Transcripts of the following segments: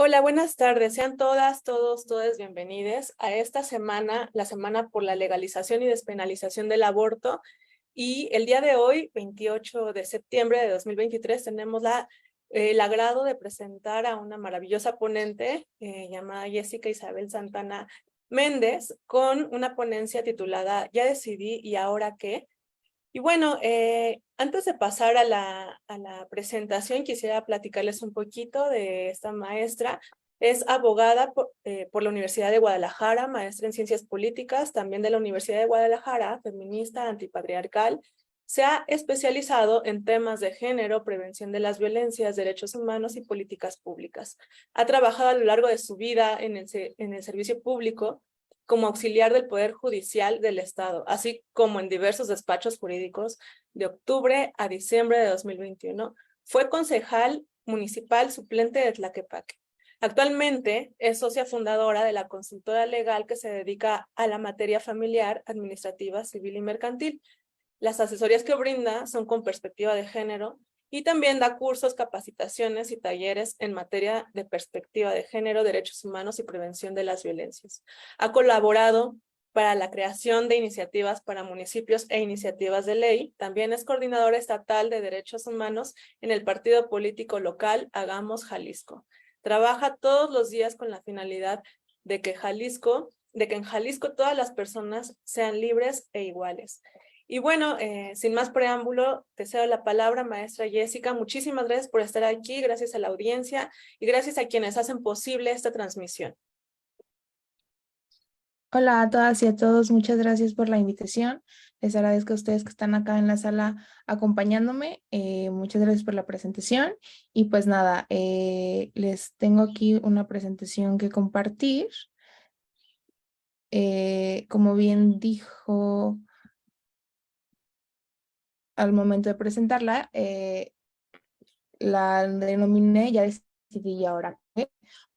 Hola, buenas tardes. Sean todas, todos, todas bienvenidos a esta semana, la semana por la legalización y despenalización del aborto. Y el día de hoy, 28 de septiembre de 2023, tenemos el agrado de presentar a una maravillosa ponente llamada Jessica Isabel Santana Méndez, con una ponencia titulada Ya decidí y ahora qué. Y bueno, antes de pasar a la presentación, quisiera platicarles un poquito de esta maestra. Es abogada por la Universidad de Guadalajara, maestra en Ciencias Políticas, también de la Universidad de Guadalajara, feminista, antipatriarcal. Se ha especializado en temas de género, prevención de las violencias, derechos humanos y políticas públicas. Ha trabajado a lo largo de su vida en el servicio público como auxiliar del Poder Judicial del Estado, así como en diversos despachos jurídicos. De octubre a diciembre de 2021, fue concejal municipal suplente de Tlaquepaque. Actualmente es socia fundadora de la consultora legal que se dedica a la materia familiar, administrativa, civil y mercantil. Las asesorías que brinda son con perspectiva de género y también da cursos, capacitaciones y talleres en materia de perspectiva de género, derechos humanos y prevención de las violencias. Ha colaborado para la creación de iniciativas para municipios e iniciativas de ley. También es coordinadora estatal de derechos humanos en el partido político local Hagamos Jalisco. Trabaja todos los días con la finalidad de que en Jalisco todas las personas sean libres e iguales. Y bueno, sin más preámbulo, te cedo la palabra, maestra Jessica. Muchísimas gracias por estar aquí, gracias a la audiencia y gracias a quienes hacen posible esta transmisión. Hola a todas y a todos, muchas gracias por la invitación. Les agradezco a ustedes que están acá en la sala acompañándome. Muchas gracias por la presentación. Y pues nada, les tengo aquí una presentación que compartir. Como bien dijo al momento de presentarla, la denominé Ya decidí y ahora qué,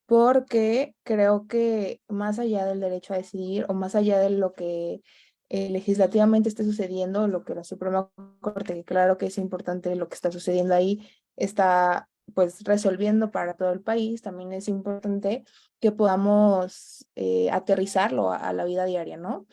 porque creo que más allá del derecho a decidir o más allá de lo que legislativamente esté sucediendo, lo que la Suprema Corte, que claro que es importante lo que está sucediendo ahí, está pues resolviendo para todo el país, también es importante que podamos aterrizarlo a la vida diaria, ¿no?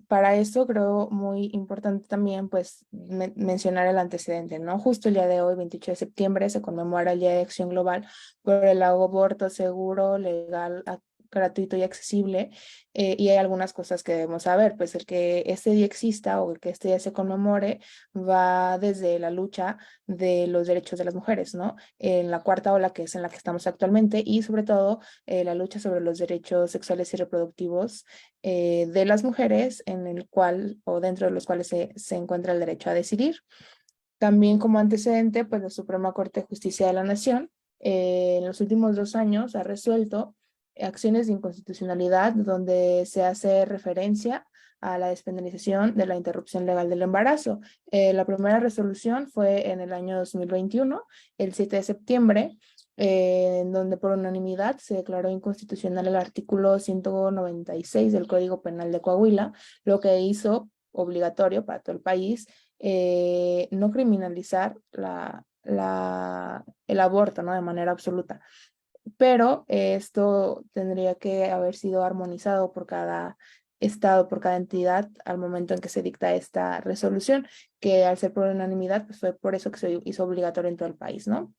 Para eso creo muy importante también pues mencionar el antecedente, ¿no? Justo el día de hoy, 28 de septiembre, se conmemora el Día de Acción Global por el aborto seguro, legal, gratuito y accesible, y hay algunas cosas que debemos saber, pues el que este día exista o el que este día se conmemore va desde la lucha de los derechos de las mujeres, ¿no? En la cuarta ola que es en la que estamos actualmente y sobre todo la lucha sobre los derechos sexuales y reproductivos de las mujeres en el cual o dentro de los cuales se encuentra el derecho a decidir. También como antecedente, pues la Suprema Corte de Justicia de la Nación en los últimos 2 años ha resuelto acciones de inconstitucionalidad donde se hace referencia a la despenalización de la interrupción legal del embarazo. La primera resolución fue en el año 2021, el 7 de septiembre, en donde por unanimidad se declaró inconstitucional el artículo 196 del Código Penal de Coahuila, lo que hizo obligatorio para todo el país no criminalizar el aborto, ¿no? De manera absoluta. Pero esto tendría que haber sido armonizado por cada estado, por cada entidad al momento en que se dicta esta resolución, que al ser por unanimidad, pues fue por eso que se hizo obligatorio en todo el país, ¿no?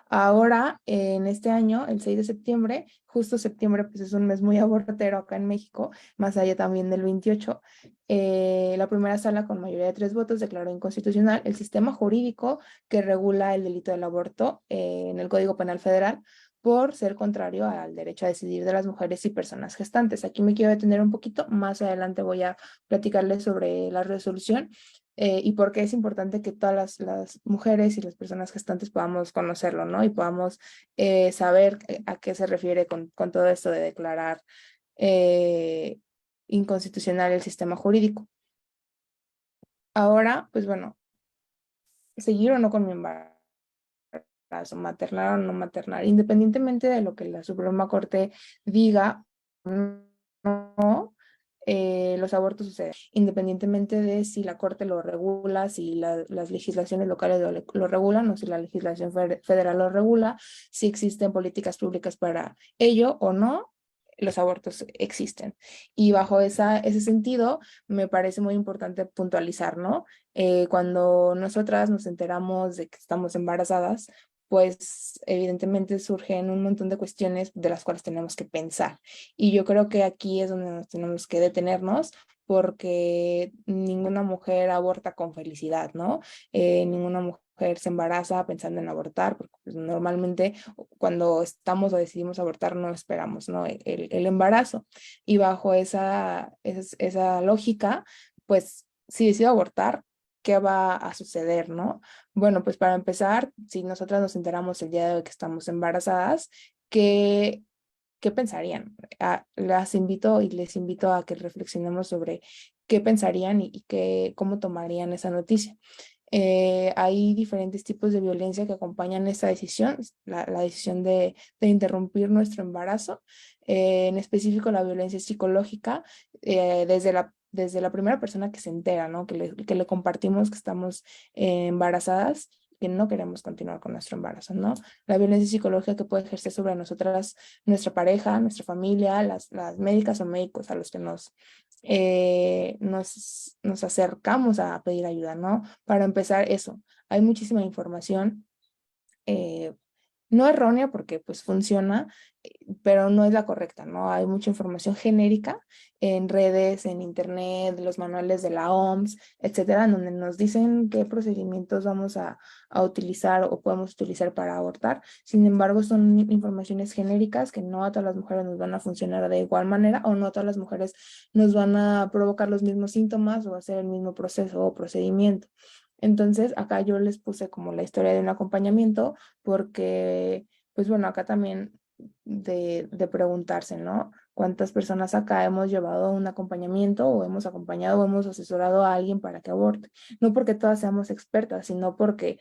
Ahora, en este año, el 6 de septiembre, justo septiembre, pues es un mes muy abortero acá en México, más allá también del 28, la primera sala con mayoría de 3 votos declaró inconstitucional el sistema jurídico que regula el delito del aborto en el Código Penal Federal por ser contrario al derecho a decidir de las mujeres y personas gestantes. Aquí me quiero detener un poquito, más adelante voy a platicarles sobre la resolución y por qué es importante que todas las mujeres y las personas gestantes podamos conocerlo, ¿no? Y podamos saber a qué se refiere con todo esto de declarar eh, inconstitucional el sistema jurídico. Ahora, pues bueno, seguir o no con mi embarazo, maternar o no maternar, independientemente de lo que la Suprema Corte diga, no, los abortos suceden, independientemente de si la Corte lo regula, si las legislaciones locales lo regulan o si la legislación federal lo regula, si existen políticas públicas para ello o no, los abortos existen. Y bajo ese sentido, me parece muy importante puntualizar, ¿no? Cuando nosotras nos enteramos de que estamos embarazadas, pues evidentemente surgen un montón de cuestiones de las cuales tenemos que pensar. Y yo creo que aquí es donde nos tenemos que detenernos porque ninguna mujer aborta con felicidad, ¿no? Ninguna mujer se embaraza pensando en abortar, porque pues, normalmente cuando estamos o decidimos abortar no esperamos, ¿no? El embarazo. Y bajo esa lógica, pues si decido abortar, ¿qué va a suceder, no? Bueno, pues para empezar, si nosotras nos enteramos el día de hoy que estamos embarazadas, ¿qué, qué pensarían? Las invito y les invito a que reflexionemos sobre qué pensarían cómo tomarían esa noticia. Hay diferentes tipos de violencia que acompañan esta decisión, la decisión de interrumpir nuestro embarazo, en específico la violencia psicológica, desde la primera persona que se entera, ¿no? Que le compartimos que estamos embarazadas, que no queremos continuar con nuestro embarazo, ¿no? La violencia psicológica que puede ejercer sobre nosotras, nuestra pareja, nuestra familia, las médicas o médicos a los que nos acercamos a pedir ayuda, ¿no? Para empezar, eso, hay muchísima información eh, no errónea porque pues funciona, pero no es la correcta, ¿no? Hay mucha información genérica en redes, en internet, los manuales de la OMS, etcétera, en donde nos dicen qué procedimientos vamos a utilizar o podemos utilizar para abortar. Sin embargo, son informaciones genéricas que no a todas las mujeres nos van a funcionar de igual manera o no a todas las mujeres nos van a provocar los mismos síntomas o hacer el mismo proceso o procedimiento. Entonces, acá yo les puse como la historia de un acompañamiento porque, pues bueno, acá también de preguntarse, ¿no? ¿Cuántas personas acá hemos llevado un acompañamiento o hemos acompañado o hemos asesorado a alguien para que aborte? No porque todas seamos expertas, sino porque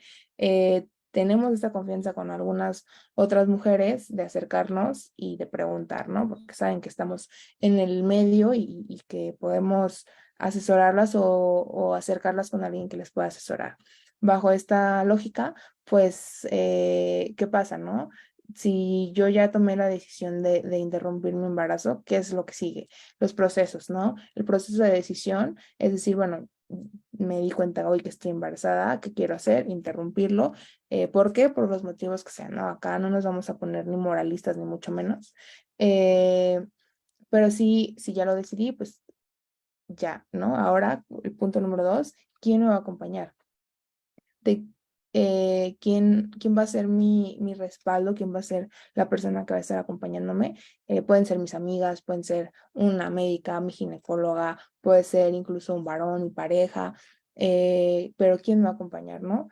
tenemos esta confianza con algunas otras mujeres de acercarnos y de preguntar, ¿no? Porque saben que estamos en el medio y que podemos asesorarlas o acercarlas con alguien que les pueda asesorar. Bajo esta lógica, pues, ¿qué pasa, no? Si yo ya tomé la decisión de interrumpir mi embarazo, ¿qué es lo que sigue? Los procesos, ¿no? El proceso de decisión es decir, bueno, me di cuenta hoy que estoy embarazada, ¿qué quiero hacer? Interrumpirlo. ¿Por qué? Por los motivos que sean, ¿no? Acá no nos vamos a poner ni moralistas ni mucho menos. Pero sí, si ya lo decidí, pues ya, ¿no? Ahora, el punto número 2, ¿quién me va a acompañar? De, quién va a ser mi respaldo, quién va a ser la persona que va a estar acompañándome. Pueden ser mis amigas, pueden ser una médica, mi ginecóloga, puede ser incluso un varón, mi pareja, pero quién me va a acompañar, ¿no?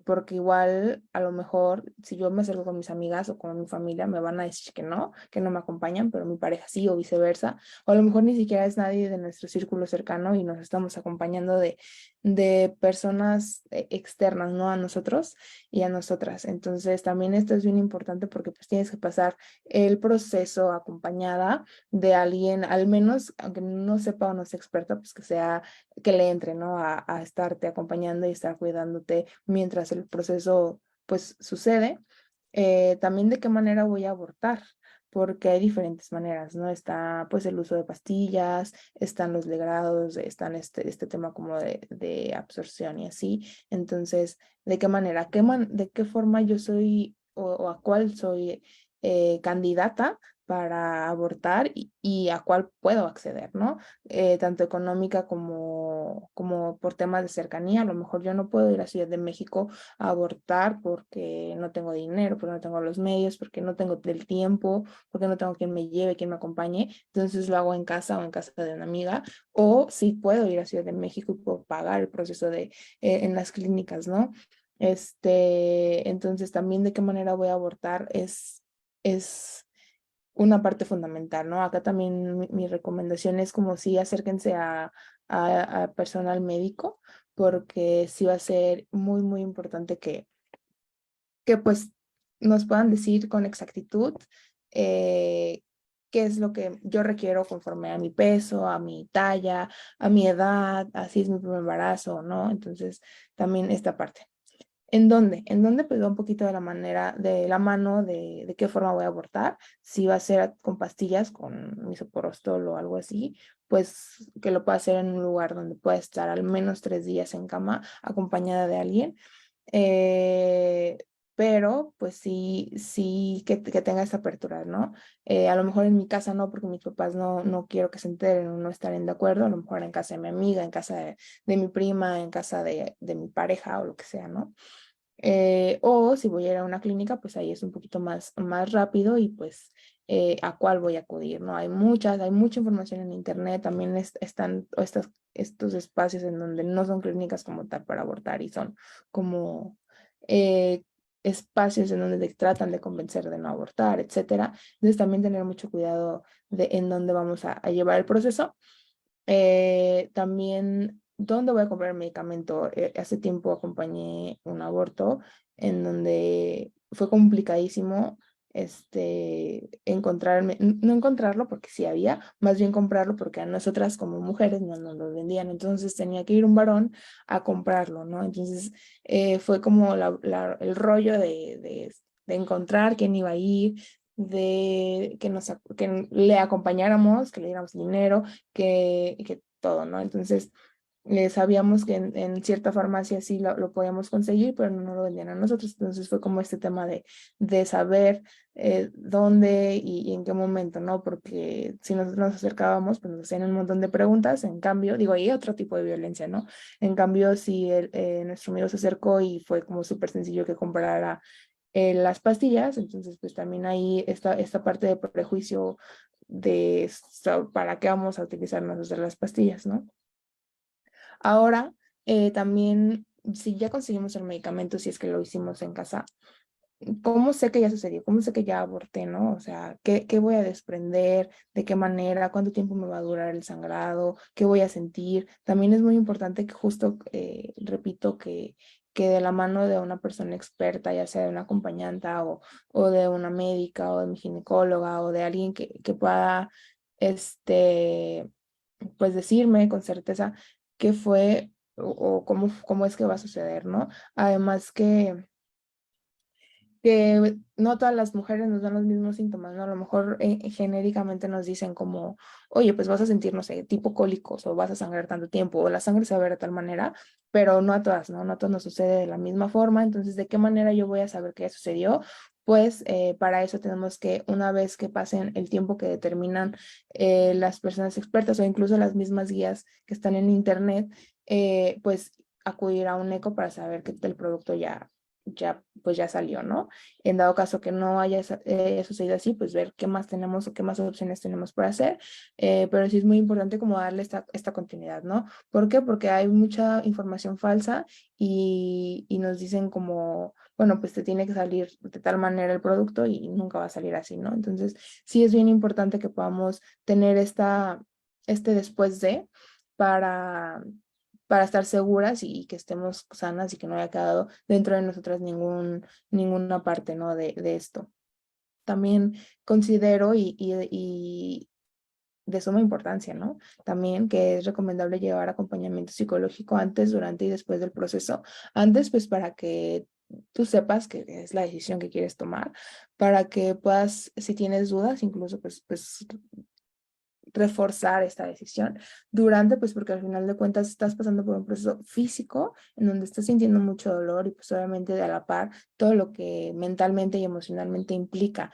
Porque igual a lo mejor si yo me acerco con mis amigas o con mi familia me van a decir que no me acompañan, pero mi pareja sí o viceversa, o a lo mejor ni siquiera es nadie de nuestro círculo cercano y nos estamos acompañando de personas externas, ¿no? A nosotros y a nosotras. Entonces, también esto es bien importante porque pues tienes que pasar el proceso acompañada de alguien, al menos, aunque no sepa o no sea experta, pues que sea, que le entre, ¿no? A estarte acompañando y estar cuidándote mientras el proceso, pues, sucede. También de qué manera voy a abortar, porque hay diferentes maneras, ¿no? Está pues el uso de pastillas, están los legrados, están este tema como de absorción y así. Entonces, ¿de qué manera? ¿De qué forma yo soy o a cuál soy candidata para abortar y a cuál puedo acceder, ¿no? Tanto económica como por temas de cercanía. A lo mejor yo no puedo ir a Ciudad de México a abortar porque no tengo dinero, porque no tengo los medios, porque no tengo el tiempo, porque no tengo quien me lleve, quien me acompañe. Entonces lo hago en casa o en casa de una amiga. O sí puedo ir a Ciudad de México y puedo pagar el proceso en las clínicas, ¿no? Entonces también de qué manera voy a abortar es una parte fundamental, ¿no? Acá también mi recomendación es como si acérquense a personal médico, porque sí va a ser muy, muy importante que pues nos puedan decir con exactitud eh, qué es lo que yo requiero conforme a mi peso, a mi talla, a mi edad, así es mi primer embarazo, ¿no? Entonces, también esta parte. ¿En dónde? En dónde pues va un poquito de la manera, de la mano de qué forma voy a abortar. Si va a ser con pastillas, con misoprostol o algo así, pues que lo pueda hacer en un lugar donde pueda estar al menos 3 días en cama acompañada de alguien. Eh, pero pues sí, sí que tenga esta apertura, ¿no? A lo mejor en mi casa no, porque mis papás no quiero que se enteren o no estarán de acuerdo. A lo mejor en casa de mi amiga, en casa de mi prima, en casa de mi pareja o lo que sea, ¿no? O si voy a ir a una clínica, pues ahí es un poquito más rápido y pues a cuál voy a acudir, ¿no? Hay mucha información en internet, también están estos espacios en donde no son clínicas como tal para abortar y son como eh, espacios en donde te tratan de convencer de no abortar, etcétera. Entonces también tener mucho cuidado de en dónde vamos a llevar el proceso. También, ¿dónde voy a comprar el medicamento? Hace tiempo acompañé un aborto en donde fue complicadísimo no encontrarlo porque sí había, más bien comprarlo porque a nosotras como mujeres no nos lo vendían, entonces tenía que ir un varón a comprarlo, ¿no? Entonces fue como el rollo de encontrar quién iba a ir, que le acompañáramos, que le diéramos dinero, que todo, ¿no? Entonces, sabíamos que en cierta farmacia sí lo podíamos conseguir, pero no lo vendían a nosotros. Entonces fue como este tema de saber dónde y en qué momento, ¿no? Porque si nosotros nos acercábamos, pues nos hacían un montón de preguntas. En cambio, digo, hay otro tipo de violencia, ¿no? En cambio, si nuestro amigo se acercó y fue como súper sencillo que comprara las pastillas, entonces pues también ahí esta parte de prejuicio para qué vamos a utilizar nosotros las pastillas, ¿no? Ahora, también, si ya conseguimos el medicamento, si es que lo hicimos en casa, ¿cómo sé que ya sucedió? ¿Cómo sé que ya aborté, no? O sea, ¿qué voy a desprender? ¿De qué manera? ¿Cuánto tiempo me va a durar el sangrado? ¿Qué voy a sentir? También es muy importante que justo, repito, que de la mano de una persona experta, ya sea de una acompañanta o de una médica o de mi ginecóloga o de alguien que pueda, este, pues decirme con certeza qué fue o cómo es que va a suceder, ¿no? Además que no todas las mujeres nos dan los mismos síntomas, ¿no? A lo mejor genéricamente nos dicen como, oye, pues vas a sentir, no sé, tipo cólicos o vas a sangrar tanto tiempo o la sangre se va a ver de tal manera, pero no a todas, ¿no? No a todas nos sucede de la misma forma. Entonces, ¿de qué manera yo voy a saber que ya sucedió? Pues para eso tenemos que, una vez que pasen el tiempo que determinan las personas expertas o incluso las mismas guías que están en internet, pues acudir a un eco para saber que el producto pues ya salió, ¿no? En dado caso que no haya sucedido así, pues ver qué más tenemos o qué más opciones tenemos para hacer. Pero sí es muy importante como darle esta continuidad, ¿no? ¿Por qué? Porque hay mucha información falsa y nos dicen como, bueno, pues te tiene que salir de tal manera el producto y nunca va a salir así, ¿no? Entonces, sí es bien importante que podamos tener este después de para para estar seguras y que estemos sanas y que no haya quedado dentro de nosotras ninguna parte, ¿no? de esto. También considero y de suma importancia, ¿no? También que es recomendable llevar acompañamiento psicológico antes, durante y después del proceso. Antes, pues para que tú sepas que es la decisión que quieres tomar, para que puedas, si tienes dudas, incluso pues reforzar esta decisión durante, pues porque al final de cuentas estás pasando por un proceso físico en donde estás sintiendo mucho dolor y pues obviamente de a la par todo lo que mentalmente y emocionalmente implica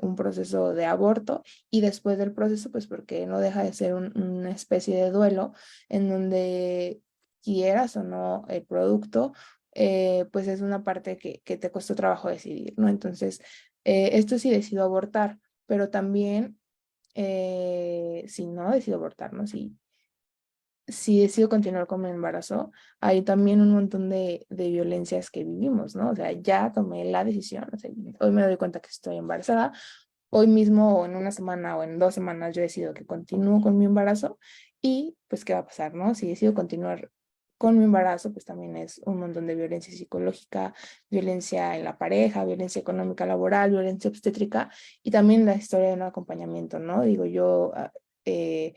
un proceso de aborto y después del proceso pues porque no deja de ser una especie de duelo en donde quieras o no el producto, pues es una parte que te costó trabajo decidir, ¿no? Entonces, esto sí decido abortar, pero también si no decido abortar, ¿no? Si decido continuar con mi embarazo, hay también un montón de violencias que vivimos, ¿no? O sea, ya tomé la decisión, o sea, hoy me doy cuenta que estoy embarazada, hoy mismo o en una semana o en 2 semanas yo decido que continúo con mi embarazo y pues, ¿qué va a pasar, no? Si decido continuar con mi embarazo, pues también es un montón de violencia psicológica, violencia en la pareja, violencia económica laboral, violencia obstétrica y también la historia de un acompañamiento, ¿no? Digo, yo, eh,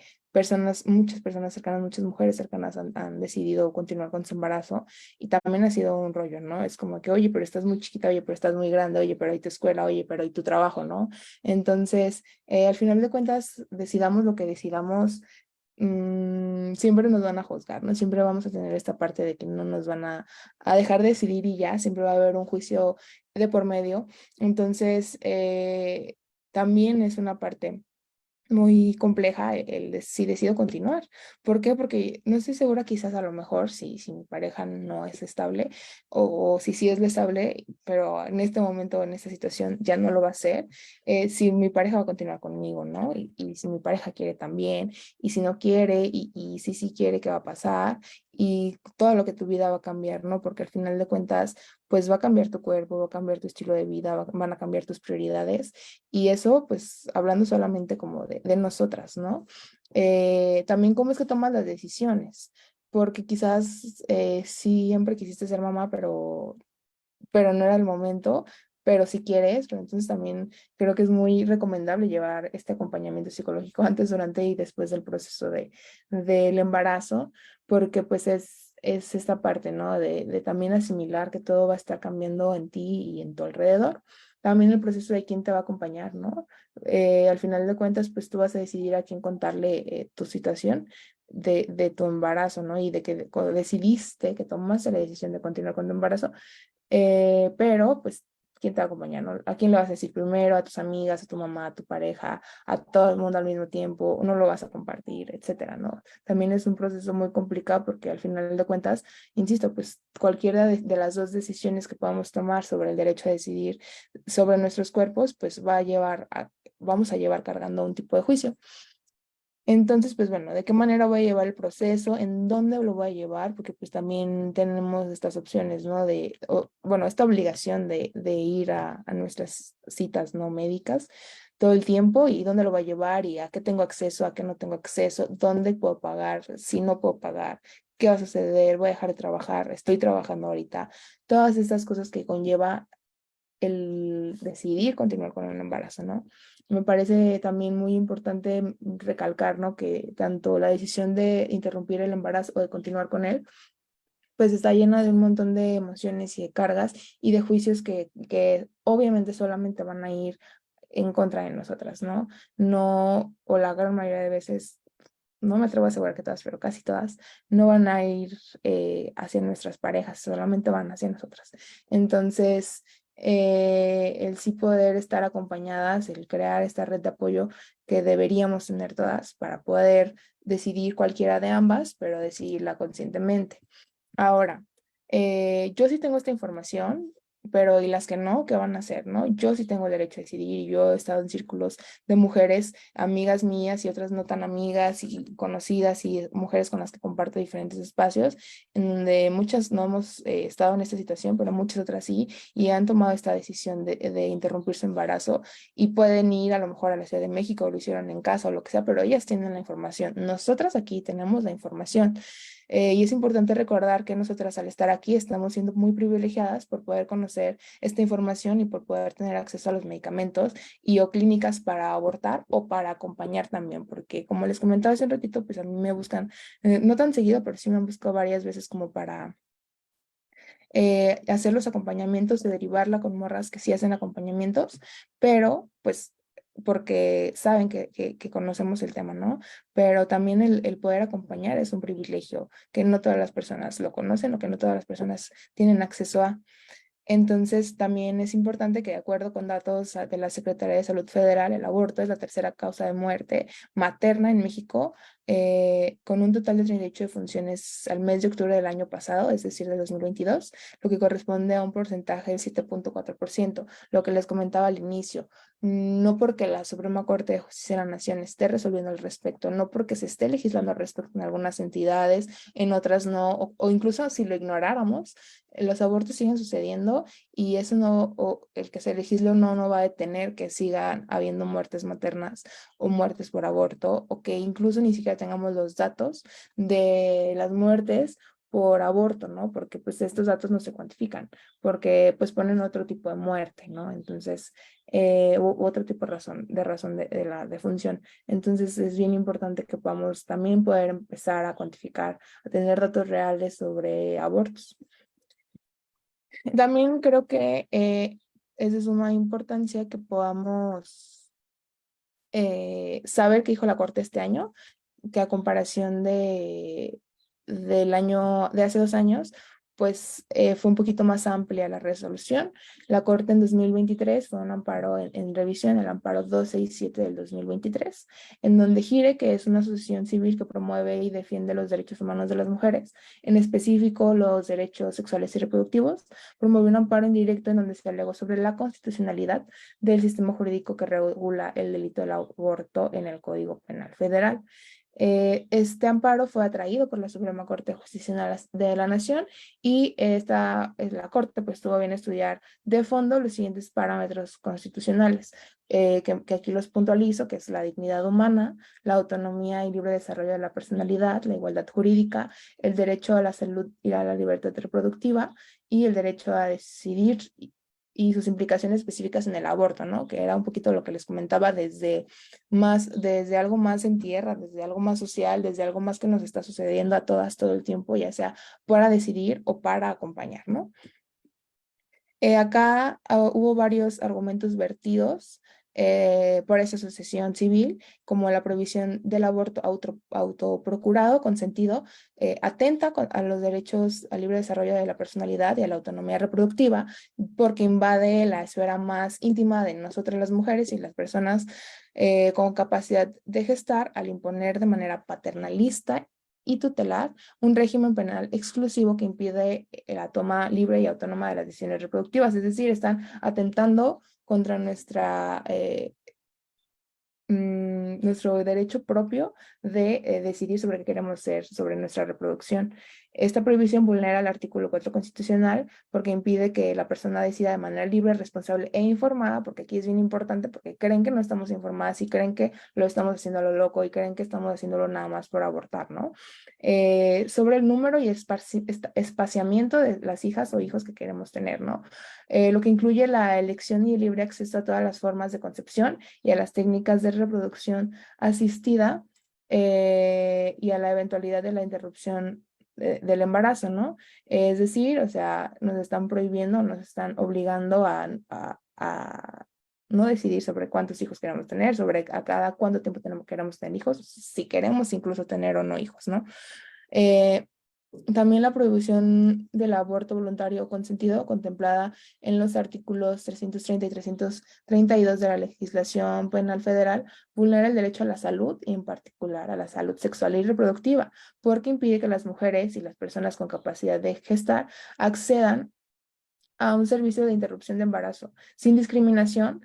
muchas personas cercanas, muchas mujeres cercanas han decidido continuar con su embarazo y también ha sido un rollo, ¿no? Es como que, oye, pero estás muy chiquita, oye, pero estás muy grande, oye, pero hay tu escuela, oye, pero hay tu trabajo, ¿no? Entonces, al final de cuentas, decidamos lo que decidamos, siempre nos van a juzgar, ¿no? Siempre vamos a tener esta parte de que no nos van a dejar decidir y ya, siempre va a haber un juicio de por medio. Entonces, también es una parte muy compleja si decido continuar. ¿Por qué? Porque no estoy segura, quizás a lo mejor si mi pareja no es estable o si sí es estable, pero en este momento, en esta situación, ya no lo va a hacer. Si mi pareja va a continuar conmigo, ¿no? Y si mi pareja quiere también, y si no quiere, y si sí quiere, ¿qué va a pasar? Y todo lo que tu vida va a cambiar, ¿no? Porque al final de cuentas, pues va a cambiar tu cuerpo, va a cambiar tu estilo de vida, van a cambiar tus prioridades. Y eso, pues, hablando solamente como de nosotras, ¿no? También cómo es que tomas las decisiones, porque quizás siempre quisiste ser mamá, pero no era el momento, pero si quieres, pero entonces también creo que es muy recomendable llevar este acompañamiento psicológico antes, durante y después del proceso del embarazo, porque pues es esta parte, ¿no? De también asimilar que todo va a estar cambiando en ti y en tu alrededor. También el proceso de quién te va a acompañar, ¿no? Al final de cuentas, pues tú vas a decidir a quién contarle tu situación de tu embarazo, ¿no? Y de que cuando decidiste, que tomaste la decisión de continuar con tu embarazo, pero, pues, ¿quién te va a acompañar, no? ¿A quién le vas a decir primero? ¿A tus amigas, a tu mamá, a tu pareja, a todo el mundo al mismo tiempo? ¿No lo vas a compartir, etcétera, no? También es un proceso muy complicado porque al final de cuentas, insisto, pues cualquiera de las dos decisiones que podamos tomar sobre el derecho a decidir sobre nuestros cuerpos, pues vamos a llevar cargando un tipo de juicio. Entonces, pues bueno, ¿de qué manera voy a llevar el proceso? ¿En dónde lo voy a llevar? Porque pues también tenemos estas opciones, ¿no? Bueno, esta obligación de ir a nuestras citas no médicas todo el tiempo y dónde lo voy a llevar y a qué tengo acceso, a qué no tengo acceso, dónde puedo pagar, si no puedo pagar, qué va a suceder, voy a dejar de trabajar, estoy trabajando ahorita. Todas estas cosas que conlleva el decidir continuar con un embarazo, ¿no? Me parece también muy importante recalcar, ¿no? Que tanto la decisión de interrumpir el embarazo o de continuar con él, pues está llena de un montón de emociones y de cargas y de juicios que obviamente solamente van a ir en contra de nosotras, ¿no? No, o la gran mayoría de veces, no me atrevo a asegurar que todas, pero casi todas, no van a ir hacia nuestras parejas, solamente van hacia nosotras. Entonces, el sí poder estar acompañadas, el crear esta red de apoyo que deberíamos tener todas para poder decidir cualquiera de ambas, pero decidirla conscientemente. Ahora, yo sí tengo esta información, pero ¿y las que no? ¿Qué van a hacer, no? Yo sí tengo el derecho a decidir y yo he estado en círculos de mujeres, amigas mías y otras no tan amigas y conocidas y mujeres con las que comparto diferentes espacios, en donde muchas no hemos estado en esta situación, pero muchas otras sí, y han tomado esta decisión de interrumpir su embarazo y pueden ir a lo mejor a la Ciudad de México o lo hicieron en casa o lo que sea, pero ellas tienen la información. Nosotras aquí tenemos la información. Y es importante recordar que nosotras al estar aquí estamos siendo muy privilegiadas por poder conocer esta información y por poder tener acceso a los medicamentos y o clínicas para abortar o para acompañar también, porque como les comentaba hace un ratito, pues a mí me buscan, no tan seguido, pero sí me han buscado varias veces como para hacer los acompañamientos, de derivarla con morras que sí hacen acompañamientos, pero pues porque saben que conocemos el tema, ¿no? Pero también el poder acompañar es un privilegio que no todas las personas lo conocen o que no todas las personas tienen acceso a. Entonces, también es importante que, de acuerdo con datos de la Secretaría de Salud Federal, el aborto es la tercera causa de muerte materna en México, con un total de 38 defunciones al mes de octubre del año pasado, es decir, de 2022, lo que corresponde a un porcentaje del 7.4%, lo que les comentaba al inicio. No porque la Suprema Corte de Justicia de la Nación esté resolviendo al respecto, no porque se esté legislando al respecto en algunas entidades, en otras no, o incluso si lo ignoráramos, los abortos siguen sucediendo y eso no, o el que se legisle o no va a detener que sigan habiendo muertes maternas o muertes por aborto, o que incluso ni siquiera tengamos los datos de las muertes por aborto, ¿no? Porque pues estos datos no se cuantifican, porque pues ponen otro tipo de muerte, ¿no? Entonces, u otro tipo de razón de la defunción. Entonces es bien importante que podamos también poder empezar a cuantificar, a tener datos reales sobre abortos. También creo que es de suma importancia que podamos saber qué dijo la Corte este año, que a comparación del año de hace 2 años, pues fue un poquito más amplia la resolución. La Corte en 2023 fue un amparo en revisión, el amparo 267 del 2023, en donde GIRE, que es una asociación civil que promueve y defiende los derechos humanos de las mujeres, en específico los derechos sexuales y reproductivos, promovió un amparo en directo en donde se alegó sobre la constitucionalidad del sistema jurídico que regula el delito del aborto en el Código Penal Federal. Este amparo fue atraído por la Suprema Corte de Justicia de la Nación y la Corte pues tuvo bien estudiar de fondo los siguientes parámetros constitucionales, que aquí los puntualizo, que es la dignidad humana, la autonomía y libre desarrollo de la personalidad, la igualdad jurídica, el derecho a la salud y a la libertad reproductiva y el derecho a decidir y sus implicaciones específicas en el aborto, ¿no? Que era un poquito lo que les comentaba desde algo más en tierra, desde algo más social, desde algo más que nos está sucediendo a todas todo el tiempo, ya sea para decidir o para acompañar, ¿no? Acá hubo varios argumentos vertidos por esa asociación civil, como la prohibición del aborto autoprocurado, consentido, atenta a los derechos al libre desarrollo de la personalidad y a la autonomía reproductiva, porque invade la esfera más íntima de nosotras las mujeres y las personas con capacidad de gestar al imponer de manera paternalista y tutelar un régimen penal exclusivo que impide la toma libre y autónoma de las decisiones reproductivas, es decir, están atentando contra nuestro derecho propio de decidir sobre qué queremos ser, sobre nuestra reproducción. Esta prohibición vulnera el artículo 4 constitucional porque impide que la persona decida de manera libre, responsable e informada, porque aquí es bien importante, porque creen que no estamos informadas y creen que lo estamos haciendo a lo loco y creen que estamos haciéndolo nada más por abortar, ¿no? Sobre el número y espaciamiento de las hijas o hijos que queremos tener, ¿no? Lo que incluye la elección y el libre acceso a todas las formas de concepción y a las técnicas de reproducción asistida y a la eventualidad de la interrupción del embarazo, ¿no? Es decir, o sea, nos están prohibiendo, nos están obligando a no decidir sobre cuántos hijos queremos tener, sobre a cada cuánto tiempo queremos tener hijos, si queremos incluso tener o no hijos, ¿no? Eh, También la prohibición del aborto voluntario o consentido, contemplada en los artículos 330 y 332 de la legislación penal federal, vulnera el derecho a la salud y en particular a la salud sexual y reproductiva, porque impide que las mujeres y las personas con capacidad de gestar accedan a un servicio de interrupción de embarazo sin discriminación,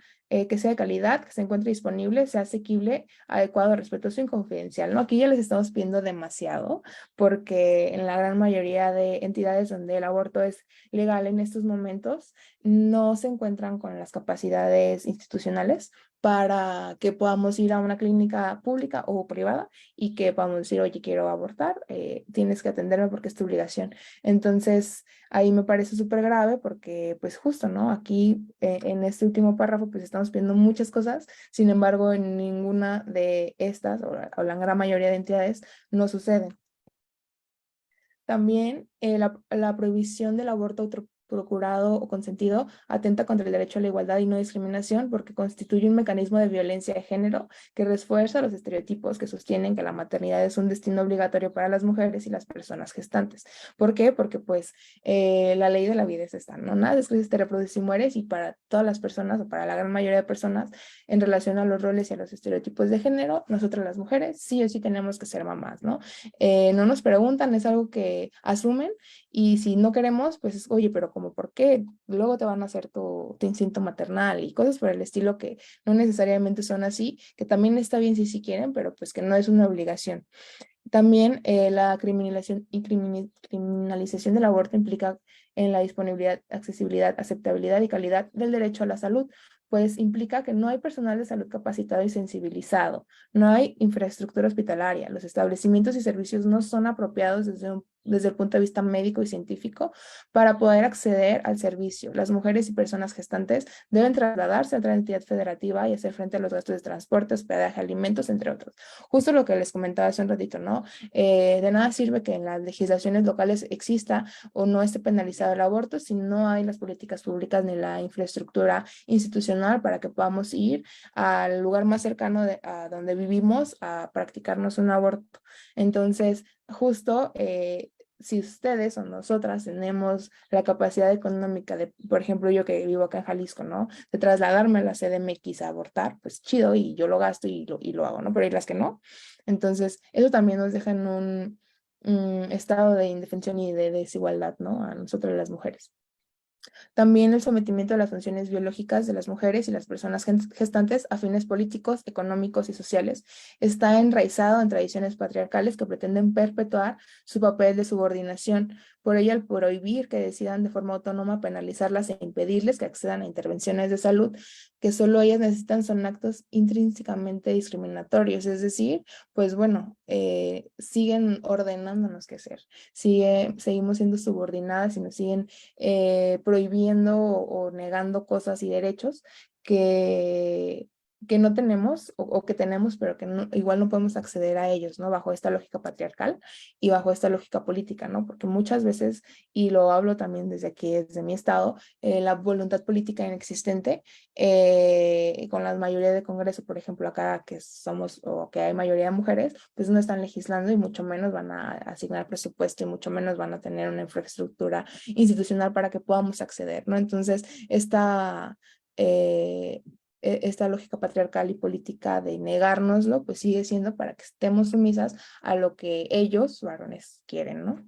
que sea de calidad, que se encuentre disponible, sea asequible, adecuado, respetuoso y confidencial, ¿no? Aquí ya les estamos pidiendo demasiado porque en la gran mayoría de entidades donde el aborto es legal en estos momentos no se encuentran con las capacidades institucionales para que podamos ir a una clínica pública o privada y que podamos decir, oye, quiero abortar, tienes que atenderme porque es tu obligación. Entonces, ahí me parece súper grave porque, pues justo, ¿no? Aquí en este último párrafo, pues estamos pidiendo muchas cosas, sin embargo, en ninguna de estas, o la gran mayoría de entidades, no sucede. También la prohibición del aborto autoprocurado o consentido atenta contra el derecho a la igualdad y no discriminación porque constituye un mecanismo de violencia de género que refuerza los estereotipos que sostienen que la maternidad es un destino obligatorio para las mujeres y las personas gestantes. ¿Por qué? Porque pues la ley de la vida es esta, ¿no? Nada después te reproduces y mueres y para todas las personas o para la gran mayoría de personas en relación a los roles y a los estereotipos de género, nosotras las mujeres sí o sí tenemos que ser mamás, ¿no? No nos preguntan, es algo que asumen y si no queremos, pues es, oye, pero como, ¿por qué? Luego te van a hacer tu instinto maternal y cosas por el estilo que no necesariamente son así, que también está bien si sí quieren, pero pues que no es una obligación. También la criminalización criminalización del aborto implica en la disponibilidad, accesibilidad, aceptabilidad y calidad del derecho a la salud, pues implica que no hay personal de salud capacitado y sensibilizado, no hay infraestructura hospitalaria, los establecimientos y servicios no son apropiados desde un desde el punto de vista médico y científico para poder acceder al servicio. Las mujeres y personas gestantes deben trasladarse a otra entidad federativa y hacer frente a los gastos de transporte, hospedaje, alimentos, entre otros. Justo lo que les comentaba hace un ratito, ¿no? De nada sirve que en las legislaciones locales exista o no esté penalizado el aborto si no hay las políticas públicas ni la infraestructura institucional para que podamos ir al lugar más cercano a donde vivimos a practicarnos un aborto. Entonces, justo si ustedes o nosotras tenemos la capacidad económica de, por ejemplo, yo que vivo acá en Jalisco, ¿no? De trasladarme a la CDMX a abortar, pues chido, y yo lo gasto y lo hago, ¿no? Pero hay las que no. Entonces, eso también nos deja en un estado de indefensión y de desigualdad, ¿no? A nosotras las mujeres. También el sometimiento de las funciones biológicas de las mujeres y las personas gestantes a fines políticos, económicos y sociales está enraizado en tradiciones patriarcales que pretenden perpetuar su papel de subordinación. Por ello, al prohibir que decidan de forma autónoma penalizarlas e impedirles que accedan a intervenciones de salud que solo ellas necesitan, son actos intrínsecamente discriminatorios. Es decir, pues bueno, siguen ordenándonos qué hacer. Seguimos siendo subordinadas y nos siguen prohibiendo o negando cosas y derechos que, que no tenemos o que tenemos, pero que igual no podemos acceder a ellos, ¿no? Bajo esta lógica patriarcal y bajo esta lógica política, ¿no? Porque muchas veces, y lo hablo también desde aquí, desde mi estado, la voluntad política inexistente con la mayoría de Congreso, por ejemplo, acá que somos o que hay mayoría de mujeres, pues no están legislando y mucho menos van a asignar presupuesto y mucho menos van a tener una infraestructura institucional para que podamos acceder, ¿no? Entonces, eh, esta lógica patriarcal y política de negárnoslo, pues sigue siendo para que estemos sumisas a lo que ellos, varones, quieren, ¿no?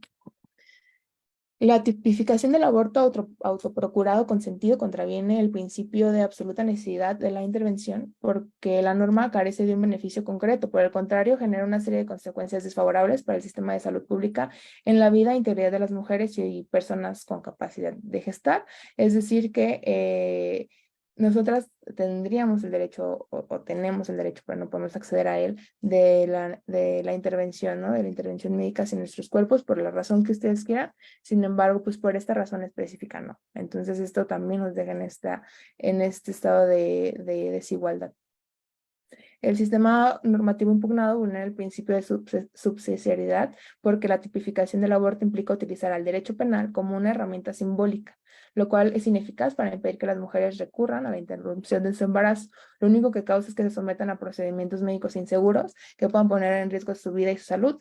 La tipificación del aborto autoprocurado consentido contraviene el principio de absoluta necesidad de la intervención porque la norma carece de un beneficio concreto. Por el contrario, genera una serie de consecuencias desfavorables para el sistema de salud pública en la vida e integridad de las mujeres y personas con capacidad de gestar. Es decir, que nosotras tendríamos el derecho o tenemos el derecho, pero no podemos acceder a él, de la intervención, ¿no? De la intervención médica en nuestros cuerpos por la razón que ustedes quieran. Sin embargo, pues por esta razón específica no. Entonces esto también nos deja en este estado de desigualdad. El sistema normativo impugnado vulnera el principio de subsidiariedad porque la tipificación del aborto implica utilizar al derecho penal como una herramienta simbólica, lo cual es ineficaz para impedir que las mujeres recurran a la interrupción de su embarazo. Lo único que causa es que se sometan a procedimientos médicos inseguros que puedan poner en riesgo su vida y su salud.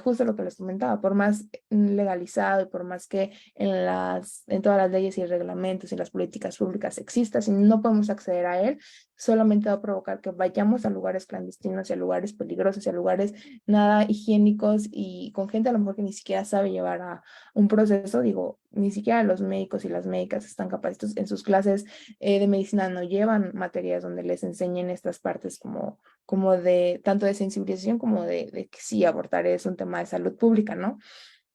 Justo lo que les comentaba, por más legalizado y por más que en todas las leyes y reglamentos y las políticas públicas exista, si no podemos acceder a él, solamente va a provocar que vayamos a lugares clandestinos y a lugares peligrosos y a lugares nada higiénicos y con gente a lo mejor que ni siquiera sabe llevar a un proceso. Digo, ni siquiera los médicos y las médicas están capacitados en sus clases de medicina, no llevan materias donde les enseñen estas partes como de tanto de sensibilización como de que sí, abortar es un tema de salud pública, ¿no?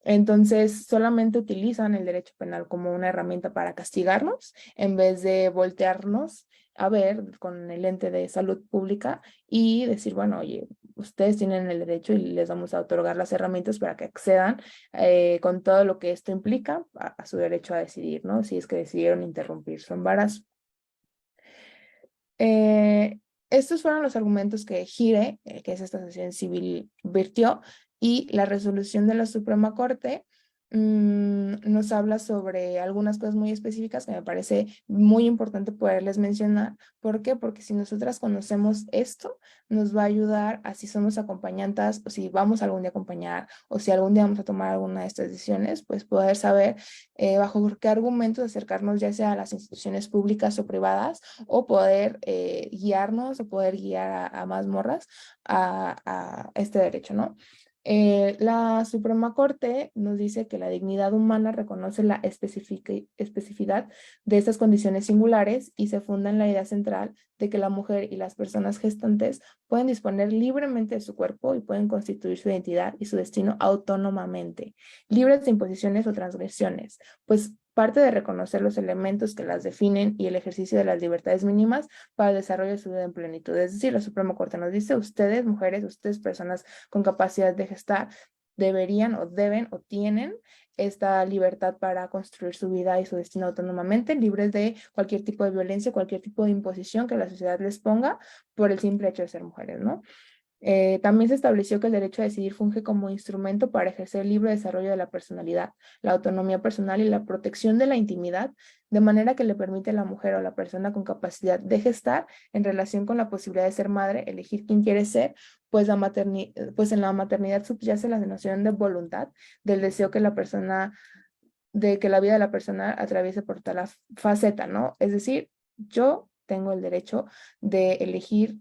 Entonces, solamente utilizan el derecho penal como una herramienta para castigarnos en vez de voltearnos a ver con el ente de salud pública y decir, bueno, oye, ustedes tienen el derecho y les vamos a otorgar las herramientas para que accedan con todo lo que esto implica a su derecho a decidir, ¿no? Si es que decidieron interrumpir su embarazo. Eh, Estos fueron los argumentos que Gire, que es esta asociación civil, virtió, y la resolución de la Suprema Corte nos habla sobre algunas cosas muy específicas que me parece muy importante poderles mencionar. ¿Por qué? Porque si nosotras conocemos esto, nos va a ayudar a si somos acompañantes o si vamos algún día a acompañar o si algún día vamos a tomar alguna de estas decisiones, pues poder saber bajo qué argumentos acercarnos ya sea a las instituciones públicas o privadas o poder guiarnos o poder guiar a más morras a este derecho, ¿no? La Suprema Corte nos dice que la dignidad humana reconoce la especificidad de estas condiciones singulares y se funda en la idea central de que la mujer y las personas gestantes pueden disponer libremente de su cuerpo y pueden constituir su identidad y su destino autónomamente, libres de imposiciones o transgresiones, pues parte de reconocer los elementos que las definen y el ejercicio de las libertades mínimas para el desarrollo de su vida en plenitud. Es decir, la Suprema Corte nos dice, ustedes, mujeres, ustedes, personas con capacidad de gestar, deberían o deben o tienen esta libertad para construir su vida y su destino autónomamente, libres de cualquier tipo de violencia, cualquier tipo de imposición que la sociedad les ponga por el simple hecho de ser mujeres, ¿no? También se estableció que el derecho a decidir funge como instrumento para ejercer el libre desarrollo de la personalidad, la autonomía personal y la protección de la intimidad, de manera que le permite a la mujer o a la persona con capacidad de gestar en relación con la posibilidad de ser madre, elegir quién quiere ser, pues, pues en la maternidad subyace la noción de voluntad, del deseo que la persona, de que la vida de la persona atraviese por tal faceta, ¿no? Es decir, yo tengo el derecho de elegir.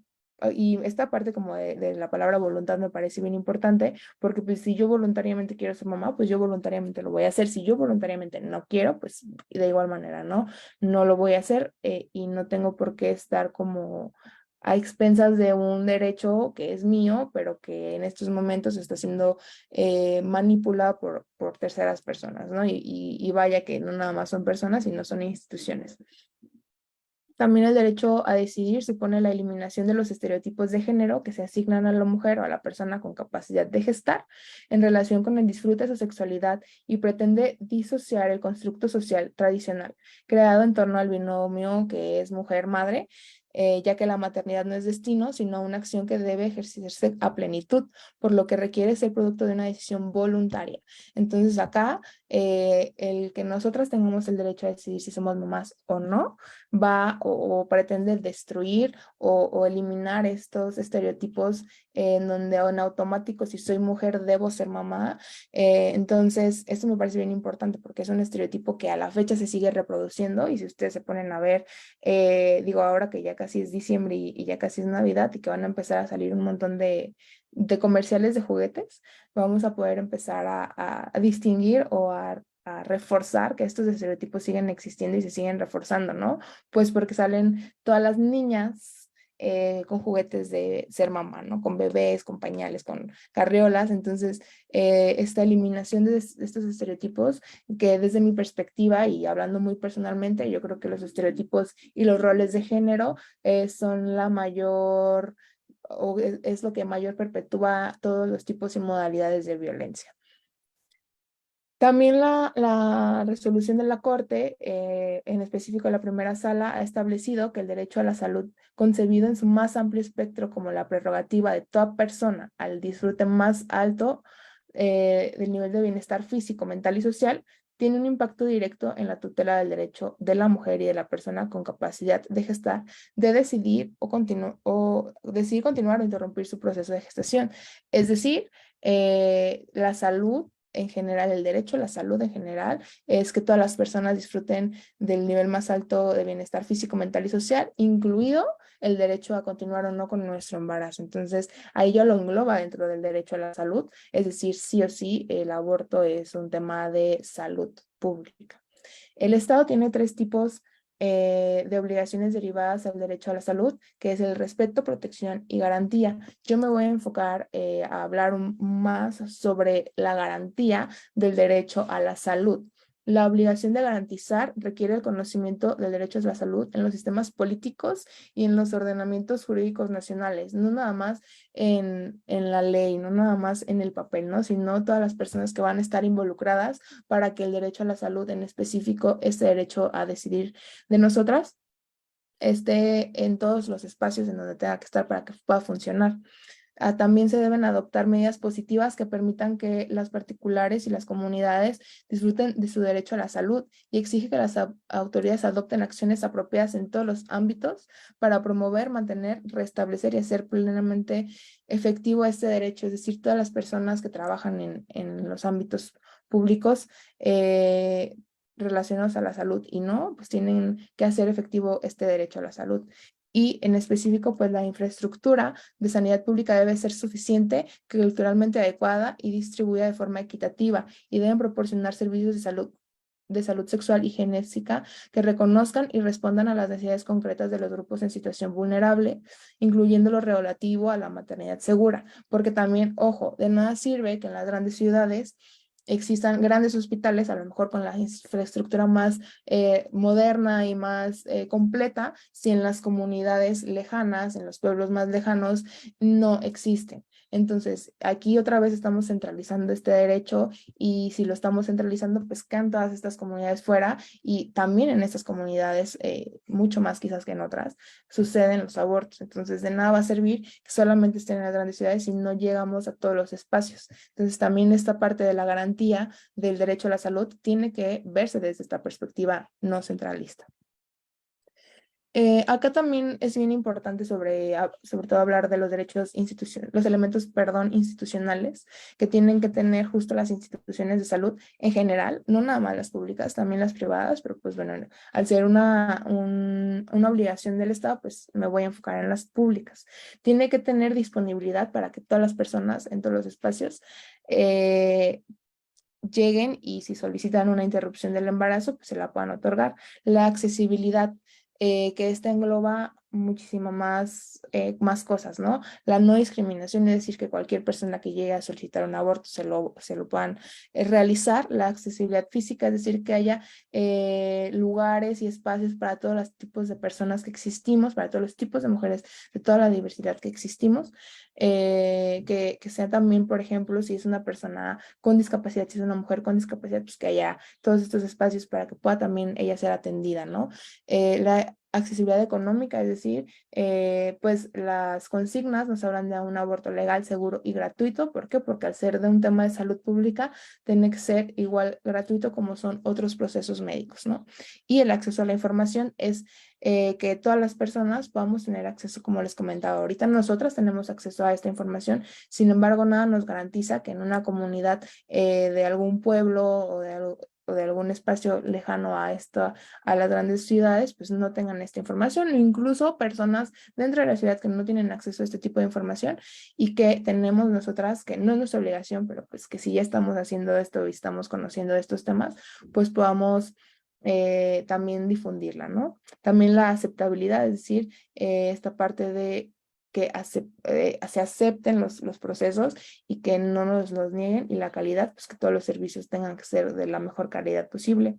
Y esta parte como de la palabra voluntad me parece bien importante, porque pues si yo voluntariamente quiero ser mamá, pues yo voluntariamente lo voy a hacer. Si yo voluntariamente no quiero, pues de igual manera, ¿no? No lo voy a hacer, y no tengo por qué estar como a expensas de un derecho que es mío, pero que en estos momentos está siendo manipulado por terceras personas, ¿no? Y vaya que no nada más son personas, sino son instituciones. También el derecho a decidir supone la eliminación de los estereotipos de género que se asignan a la mujer o a la persona con capacidad de gestar en relación con el disfrute de su sexualidad y pretende disociar el constructo social tradicional creado en torno al binomio que es mujer-madre, ya que la maternidad no es destino, sino una acción que debe ejercerse a plenitud, por lo que requiere ser producto de una decisión voluntaria. Entonces acá, el que nosotras tengamos el derecho a decidir si somos mamás o no, va o pretende destruir o eliminar estos estereotipos en donde en automático si soy mujer debo ser mamá. Entonces, esto me parece bien importante porque es un estereotipo que a la fecha se sigue reproduciendo y si ustedes se ponen a ver, digo ahora que ya casi es diciembre y ya casi es Navidad y que van a empezar a salir un montón de comerciales de juguetes, vamos a poder empezar a distinguir o a reforzar que estos estereotipos siguen existiendo y se siguen reforzando, ¿no? Pues porque salen todas las niñas con juguetes de ser mamá, ¿no? Con bebés, con pañales, con carriolas. Entonces, esta eliminación de estos estereotipos, que desde mi perspectiva y hablando muy personalmente, yo creo que los estereotipos y los roles de género son la mayor o es lo que mayor perpetúa todos los tipos y modalidades de violencia. También la resolución de la Corte, en específico la primera sala, ha establecido que el derecho a la salud, concebido en su más amplio espectro como la prerrogativa de toda persona al disfrute más alto del nivel de bienestar físico, mental y social, tiene un impacto directo en la tutela del derecho de la mujer y de la persona con capacidad de gestar, de decidir o decidir continuar o interrumpir su proceso de gestación. Es decir, la salud en general, el derecho a la salud en general, es que todas las personas disfruten del nivel más alto de bienestar físico, mental y social, incluido el derecho a continuar o no con nuestro embarazo. Entonces, ahí ya lo engloba dentro del derecho a la salud, es decir, sí o sí, el aborto es un tema de salud pública. El Estado tiene tres tipos de obligaciones derivadas al derecho a la salud, que es el respeto, protección y garantía. Yo me voy a enfocar a hablar más sobre la garantía del derecho a la salud. La obligación de garantizar requiere el conocimiento del derecho a la salud en los sistemas políticos y en los ordenamientos jurídicos nacionales, no nada más en la ley, no nada más en el papel, ¿no? Sino todas las personas que van a estar involucradas para que el derecho a la salud, en específico este derecho a decidir de nosotras, esté en todos los espacios en donde tenga que estar para que pueda funcionar. También se deben adoptar medidas positivas que permitan que las particulares y las comunidades disfruten de su derecho a la salud y exige que las autoridades adopten acciones apropiadas en todos los ámbitos para promover, mantener, restablecer y hacer plenamente efectivo este derecho. Es decir, todas las personas que trabajan en los ámbitos públicos relacionados a la salud y no, pues tienen que hacer efectivo este derecho a la salud. Y en específico, pues la infraestructura de sanidad pública debe ser suficiente, culturalmente adecuada y distribuida de forma equitativa y deben proporcionar servicios de salud sexual y genética que reconozcan y respondan a las necesidades concretas de los grupos en situación vulnerable, incluyendo lo relativo a la maternidad segura, porque también, ojo, de nada sirve que en las grandes ciudades existan grandes hospitales, a lo mejor con la infraestructura más moderna y más completa, si en las comunidades lejanas, en los pueblos más lejanos, no existen. Entonces, aquí otra vez estamos centralizando este derecho y si lo estamos centralizando, pues quedan todas estas comunidades fuera y también en estas comunidades, mucho más quizás que en otras, suceden los abortos. Entonces, de nada va a servir que solamente estén en las grandes ciudades si no llegamos a todos los espacios. Entonces, también esta parte de la garantía del derecho a la salud tiene que verse desde esta perspectiva no centralista. Acá también es bien importante sobre todo hablar de los derechos institucionales, los elementos, perdón, institucionales que tienen que tener justo las instituciones de salud en general, no nada más las públicas, también las privadas, pero pues bueno, al ser una obligación del Estado, pues me voy a enfocar en las públicas. Tiene que tener disponibilidad para que todas las personas en todos los espacios lleguen y si solicitan una interrupción del embarazo, pues se la puedan otorgar. La accesibilidad, que esta engloba muchísimo más cosas, ¿no? La no discriminación, es decir, que cualquier persona que llegue a solicitar un aborto se lo puedan realizar. La accesibilidad física, es decir, que haya lugares y espacios para todos los tipos de personas que existimos, para todos los tipos de mujeres, de toda la diversidad que existimos. Que sea también, por ejemplo, si es una persona con discapacidad, si es una mujer con discapacidad, pues que haya todos estos espacios para que pueda también ella ser atendida, ¿no? La accesibilidad económica, es decir, pues las consignas nos hablan de un aborto legal, seguro y gratuito. ¿Por qué? Porque al ser de un tema de salud pública, tiene que ser igual gratuito como son otros procesos médicos, ¿no? Y el acceso a la información es que todas las personas podamos tener acceso, como les comentaba ahorita, nosotras tenemos acceso a esta información, sin embargo, nada nos garantiza que en una comunidad de algún pueblo o de algún espacio lejano a las grandes ciudades, pues no tengan esta información, o incluso personas dentro de la ciudad que no tienen acceso a este tipo de información y que tenemos nosotras, que no es nuestra obligación, pero pues que si ya estamos haciendo esto y estamos conociendo estos temas, pues podamos también difundirla, ¿no? También la aceptabilidad, es decir, esta parte de que se acepten los procesos y que no nos los nieguen, y la calidad, pues que todos los servicios tengan que ser de la mejor calidad posible.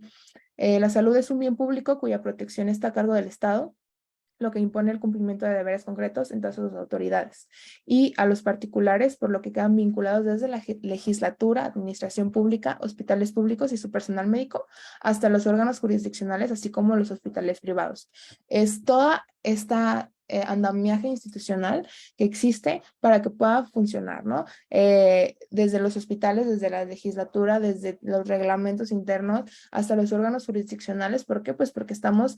La salud es un bien público cuya protección está a cargo del Estado, lo que impone el cumplimiento de deberes concretos en todas sus autoridades, y a los particulares, por lo que quedan vinculados desde la legislatura, administración pública, hospitales públicos y su personal médico, hasta los órganos jurisdiccionales, así como los hospitales privados. Es toda esta andamiaje institucional que existe para que pueda funcionar, ¿no? Desde los hospitales, desde la legislatura, desde los reglamentos internos, hasta los órganos jurisdiccionales. ¿Por qué? Pues porque estamos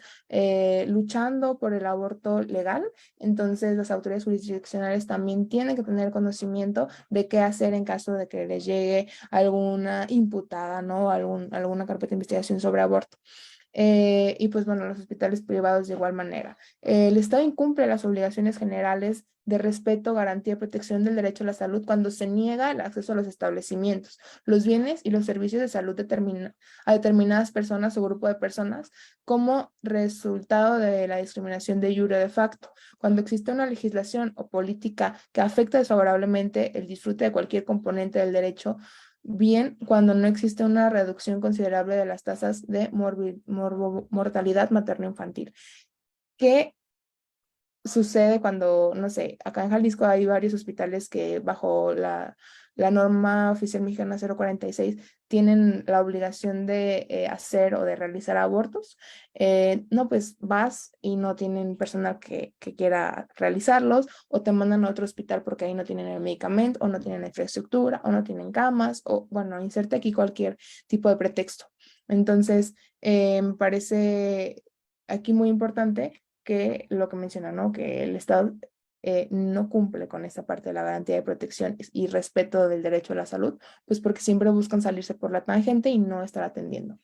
luchando por el aborto legal. Entonces las autoridades jurisdiccionales también tienen que tener conocimiento de qué hacer en caso de que les llegue alguna imputada, ¿no? Alguna carpeta de investigación sobre aborto. Y pues bueno, los hospitales privados de igual manera. El Estado incumple las obligaciones generales de respeto, garantía y protección del derecho a la salud cuando se niega el acceso a los establecimientos, los bienes y los servicios de salud a determinadas personas o grupo de personas como resultado de la discriminación de jure de facto. Cuando existe una legislación o política que afecta desfavorablemente el disfrute de cualquier componente del derecho, bien cuando no existe una reducción considerable de las tasas de mortalidad materno-infantil. ¿Qué sucede cuando, no sé, acá en Jalisco hay varios hospitales que bajo la norma oficial mexicana 046 tienen la obligación de hacer o de realizar abortos? No, pues vas y no tienen personal que quiera realizarlos, o te mandan a otro hospital porque ahí no tienen el medicamento, o no tienen la infraestructura, o no tienen camas, o bueno, inserte aquí cualquier tipo de pretexto. Entonces, me parece aquí muy importante que lo que menciona, ¿no? Que el Estado no cumple con esa parte de la garantía de protección y respeto del derecho a la salud, pues porque siempre buscan salirse por la tangente y no estar atendiendo.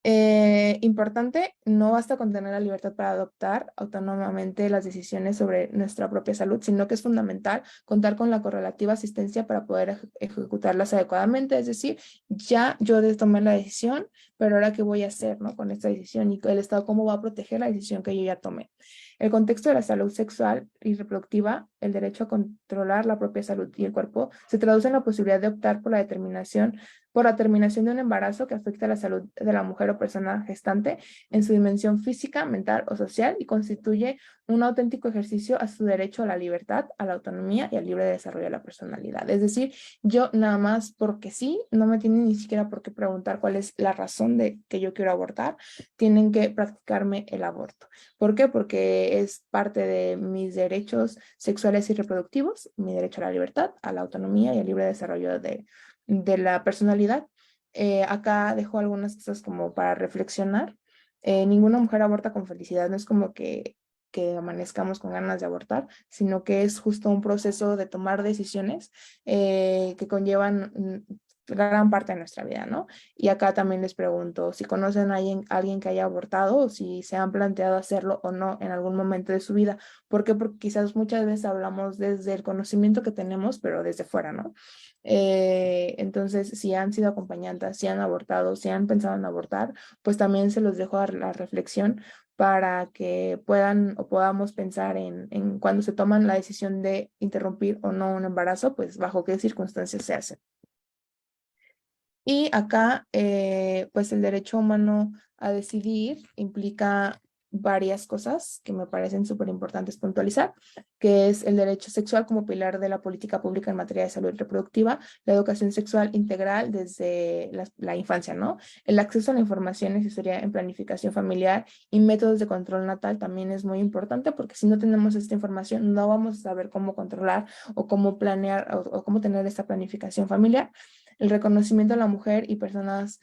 Importante, no basta con tener la libertad para adoptar autónomamente las decisiones sobre nuestra propia salud, sino que es fundamental contar con la correlativa asistencia para poder ejecutarlas adecuadamente. Es decir, ya yo tomé la decisión, pero ahora qué voy a hacer, ¿no? Con esta decisión, y el Estado cómo va a proteger la decisión que yo ya tomé. El contexto de la salud sexual y reproductiva, el derecho a controlar la propia salud y el cuerpo, se traduce en la posibilidad de optar por la determinación por la terminación de un embarazo que afecta a la salud de la mujer o persona gestante en su dimensión física, mental o social y constituye un auténtico ejercicio a su derecho a la libertad, a la autonomía y al libre desarrollo de la personalidad. Es decir, yo nada más porque sí, no me tienen ni siquiera por qué preguntar cuál es la razón de que yo quiero abortar, tienen que practicarme el aborto. ¿Por qué? Porque es parte de mis derechos sexuales y reproductivos, mi derecho a la libertad, a la autonomía y al libre desarrollo de la personalidad. Acá dejo algunas cosas como para reflexionar. Ninguna mujer aborta con felicidad, no es como que amanezcamos con ganas de abortar, sino que es justo un proceso de tomar decisiones que conllevan gran parte de nuestra vida, ¿no? Y acá también les pregunto si conocen a alguien que haya abortado o si se han planteado hacerlo o no en algún momento de su vida. ¿Por qué? Porque quizás muchas veces hablamos desde el conocimiento que tenemos, pero desde fuera, ¿no? Entonces, si han sido acompañantes, si han abortado, si han pensado en abortar, pues también se los dejo a la reflexión para que puedan o podamos pensar en cuando se toman la decisión de interrumpir o no un embarazo, pues bajo qué circunstancias se hace. Y acá, pues el derecho humano a decidir implica varias cosas que me parecen súper importantes puntualizar, que es el derecho sexual como pilar de la política pública en materia de salud reproductiva, la educación sexual integral desde la infancia, ¿no? El acceso a la información necesaria en planificación familiar y métodos de control natal también es muy importante porque si no tenemos esta información no vamos a saber cómo controlar o cómo planear o cómo tener esta planificación familiar. El reconocimiento a la mujer y personas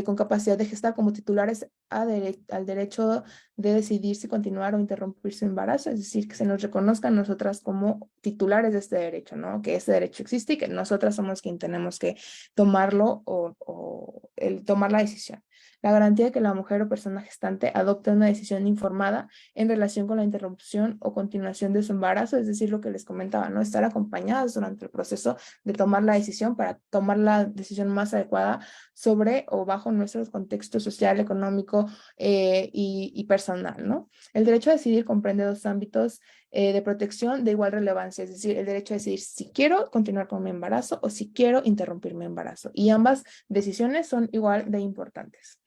con capacidad de gestar como titulares al derecho de decidir si continuar o interrumpir su embarazo, es decir, que se nos reconozcan nosotras como titulares de este derecho, ¿no? Que este derecho existe y que nosotras somos quien tenemos que tomarlo o tomar la decisión. La garantía de que la mujer o persona gestante adopte una decisión informada en relación con la interrupción o continuación de su embarazo, es decir, lo que les comentaba, ¿no? Estar acompañadas durante el proceso de tomar la decisión para tomar la decisión más adecuada sobre o bajo nuestro contexto social, económico y personal, ¿no? El derecho a decidir comprende dos ámbitos de protección de igual relevancia, es decir, el derecho a decidir si quiero continuar con mi embarazo o si quiero interrumpir mi embarazo. Y ambas decisiones son igual de importantes.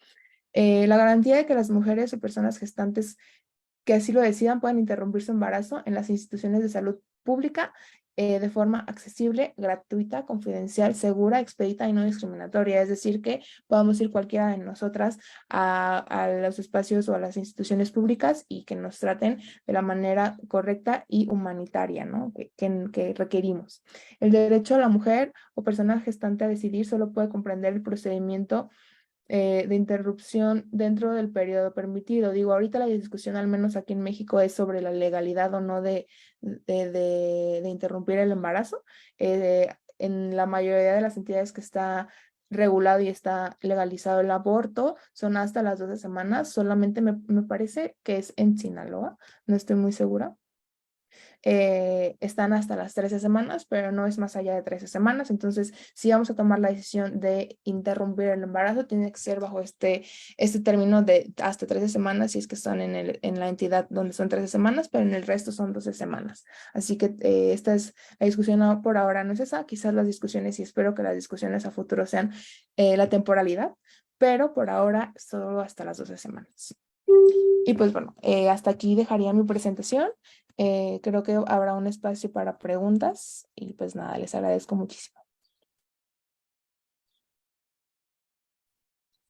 La garantía de que las mujeres o personas gestantes que así lo decidan puedan interrumpir su embarazo en las instituciones de salud pública de forma accesible, gratuita, confidencial, segura, expedita y no discriminatoria. Es decir, que podamos ir cualquiera de nosotras a los espacios o a las instituciones públicas y que nos traten de la manera correcta y humanitaria, ¿no? Que requerimos. El derecho a la mujer o persona gestante a decidir solo puede comprender el procedimiento de interrupción dentro del periodo permitido. Digo, ahorita la discusión, al menos aquí en México, es sobre la legalidad o no de interrumpir el embarazo. En la mayoría de las entidades que está regulado y está legalizado el aborto, son hasta las 12 semanas. Solamente me parece que es en Sinaloa, no estoy muy segura. Están hasta las 13 semanas, pero no es más allá de 13 semanas. Entonces, si vamos a tomar la decisión de interrumpir el embarazo, tiene que ser bajo este término de hasta 13 semanas, si es que están en la entidad donde son 13 semanas, pero en el resto son 12 semanas. Así que esta es la discusión por ahora, no es esa, quizás las discusiones y espero que las discusiones a futuro sean la temporalidad, pero por ahora solo hasta las 12 semanas. Y pues bueno, hasta aquí dejaría mi presentación. Creo que habrá un espacio para preguntas y pues nada, les agradezco muchísimo.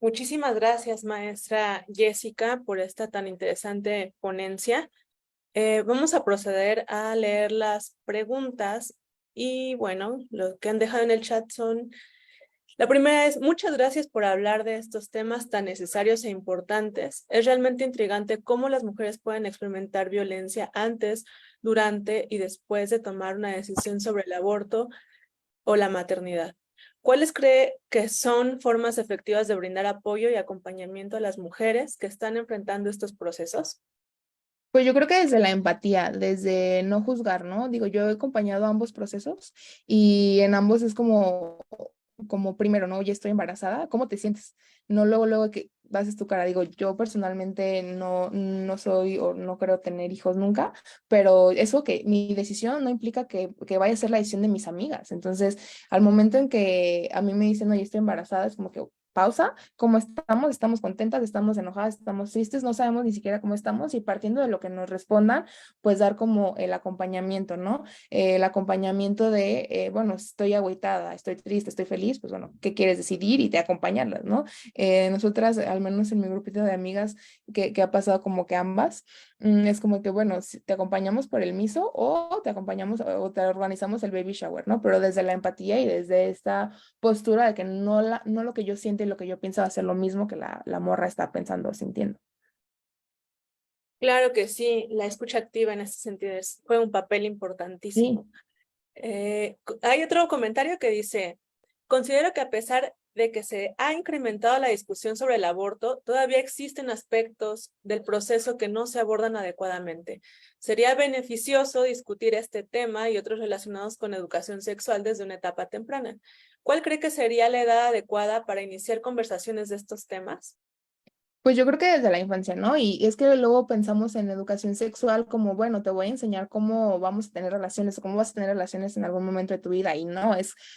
Muchísimas gracias, maestra Jessica, por esta tan interesante ponencia. Vamos a proceder a leer las preguntas y bueno, lo que han dejado en el chat son... La primera es, muchas gracias por hablar de estos temas tan necesarios e importantes. Es realmente intrigante cómo las mujeres pueden experimentar violencia antes, durante y después de tomar una decisión sobre el aborto o la maternidad. ¿Cuáles cree que son formas efectivas de brindar apoyo y acompañamiento a las mujeres que están enfrentando estos procesos? Pues yo creo que desde la empatía, desde no juzgar, ¿no? Digo, yo he acompañado ambos procesos y en ambos es como como primero, ¿no? Ya estoy embarazada, ¿cómo te sientes? No luego, luego que haces tu cara. Digo, yo personalmente no soy o no creo tener hijos nunca, pero eso que mi decisión no implica que vaya a ser la decisión de mis amigas. Entonces, al momento en que a mí me dicen, oye, estoy embarazada, es como que pausa, ¿cómo estamos? ¿Estamos contentas? ¿Estamos enojadas? ¿Estamos tristes? No sabemos ni siquiera cómo estamos y partiendo de lo que nos respondan, pues dar como el acompañamiento, ¿no? El acompañamiento de, bueno, estoy agüitada, estoy triste, estoy feliz, pues bueno, ¿qué quieres decidir? Y te acompañarlas, ¿no? Nosotras, al menos en mi grupito de amigas, que ha pasado como que ambas, es como que, bueno, si te acompañamos por el miso o te acompañamos o te organizamos el baby shower, ¿no? Pero desde la empatía y desde esta postura de que no lo que yo siento y lo que yo pienso va a ser lo mismo que la morra está pensando o sintiendo. Claro que sí, la escucha activa en este sentido juega un papel Sí. importantísimo. Hay otro comentario que dice, considero que a pesar de que se ha incrementado la discusión sobre el aborto, todavía existen aspectos del proceso que no se abordan adecuadamente. Sería beneficioso discutir este tema y otros relacionados con educación sexual desde una etapa temprana. ¿Cuál cree que sería la edad adecuada para iniciar conversaciones de estos temas? Pues yo creo que desde la infancia, ¿no? Y es que luego pensamos en educación sexual como, bueno, te voy a enseñar cómo vamos a tener relaciones o cómo vas a tener relaciones en algún momento de tu vida. Y no,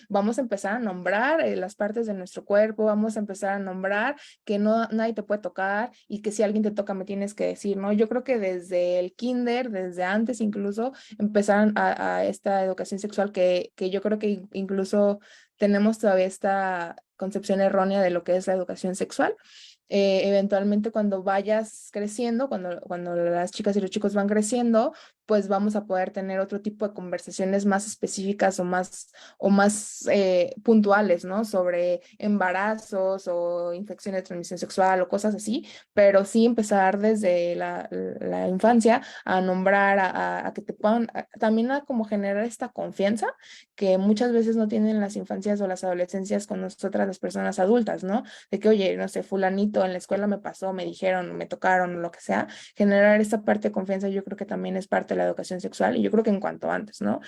vamos a empezar a nombrar las partes de nuestro cuerpo, vamos a empezar a nombrar que no, nadie te puede tocar y que si alguien te toca me tienes que decir, ¿no? Yo creo que desde el kinder, desde antes incluso, empezaron a esta educación sexual que yo creo que incluso tenemos todavía esta concepción errónea de lo que es la educación sexual. Eventualmente cuando vayas creciendo, cuando las chicas y los chicos van creciendo, pues vamos a poder tener otro tipo de conversaciones más específicas o más puntuales, ¿no? Sobre embarazos o infecciones de transmisión sexual o cosas así, pero sí empezar desde la infancia a nombrar, a que te puedan, también a como generar esta confianza que muchas veces no tienen las infancias o las adolescencias con nosotras las personas adultas, ¿no? De que, oye, no sé, fulanito en la escuela me pasó, me dijeron, me tocaron, lo que sea, generar esta parte de confianza yo creo que también es parte de la educación sexual y yo creo que en cuanto antes, ¿no?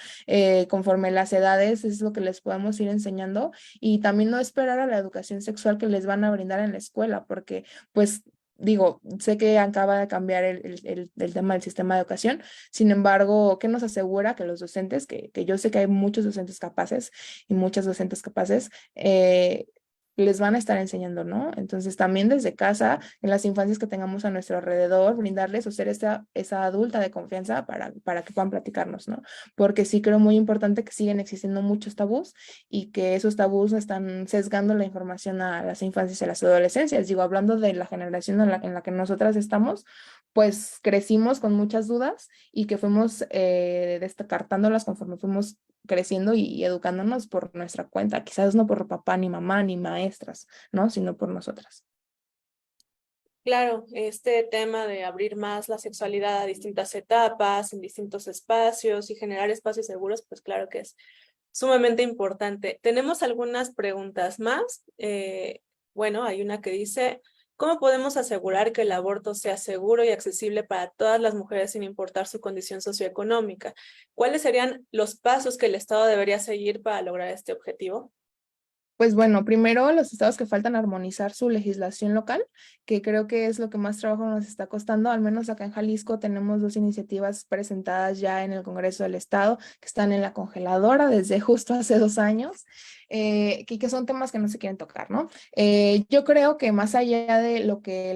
Conforme las edades es lo que les podemos ir enseñando y también no esperar a la educación sexual que les van a brindar en la escuela, porque pues digo, sé que acaba de cambiar el tema del sistema de educación, sin embargo, ¿qué nos asegura que los docentes, que yo sé que hay muchos docentes capaces y muchas docentes capaces, les van a estar enseñando, ¿no? Entonces, también desde casa, en las infancias que tengamos a nuestro alrededor, brindarles o ser esa adulta de confianza para que puedan platicarnos, ¿no? Porque sí creo muy importante que siguen existiendo muchos tabús y que esos tabús están sesgando la información a las infancias y a las adolescencias. Digo, hablando de la generación en la que nosotras estamos, pues crecimos con muchas dudas y que fuimos descartándolas conforme fuimos creciendo y educándonos por nuestra cuenta, quizás no por papá, ni mamá, ni maestras, ¿no? Sino por nosotras. Claro, este tema de abrir más la sexualidad a distintas etapas, en distintos espacios y generar espacios seguros, pues claro que es sumamente importante. Tenemos algunas preguntas más. Bueno, hay una que dice, ¿cómo podemos asegurar que el aborto sea seguro y accesible para todas las mujeres sin importar su condición socioeconómica? ¿Cuáles serían los pasos que el Estado debería seguir para lograr este objetivo? Pues bueno, primero los estados que faltan armonizar su legislación local, que creo que es lo que más trabajo nos está costando. Al menos acá en Jalisco tenemos dos iniciativas presentadas ya en el Congreso del Estado que están en la congeladora desde justo hace 2 años, que son temas que no se quieren tocar, ¿no? Yo creo que más allá de lo que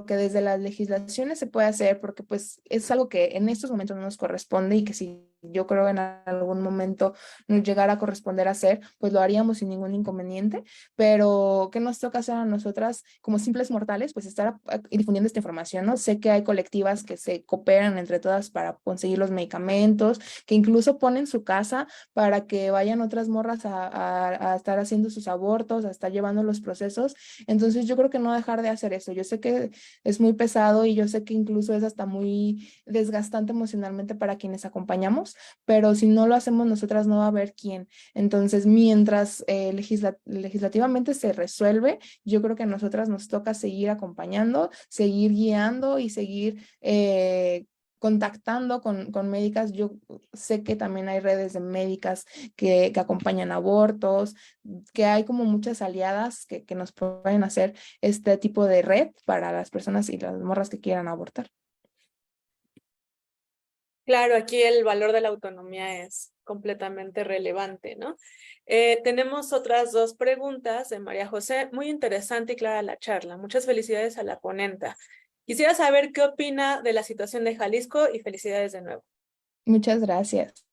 desde las legislaciones se puede hacer, porque pues es algo que en estos momentos no nos corresponde y que si yo creo en algún momento nos llegara a corresponder hacer, pues lo haríamos sin ningún inconveniente, pero ¿qué nos toca hacer a nosotras como simples mortales? Pues estar difundiendo esta información, ¿no? Sé que hay colectivas que se cooperan entre todas para conseguir los medicamentos, que incluso ponen su casa para que vayan otras morras a estar haciendo sus abortos, a estar llevando los procesos. Entonces yo creo que no dejar de hacer eso. Yo sé que es muy pesado y yo sé que incluso es hasta muy desgastante emocionalmente para quienes acompañamos, pero si no lo hacemos nosotras no va a haber quién. Entonces, mientras legislativamente se resuelve, yo creo que a nosotras nos toca seguir acompañando, seguir guiando y seguir contactando con médicas. Yo sé que también hay redes de médicas que acompañan abortos, que hay como muchas aliadas que nos pueden hacer este tipo de red para las personas y las morras que quieran abortar. Claro, aquí el valor de la autonomía es completamente relevante, ¿no? Tenemos otras dos preguntas de María José. Muy interesante y clara la charla. Muchas felicidades a la ponenta. Quisiera saber qué opina de la situación de Jalisco y felicidades de nuevo. Muchas gracias.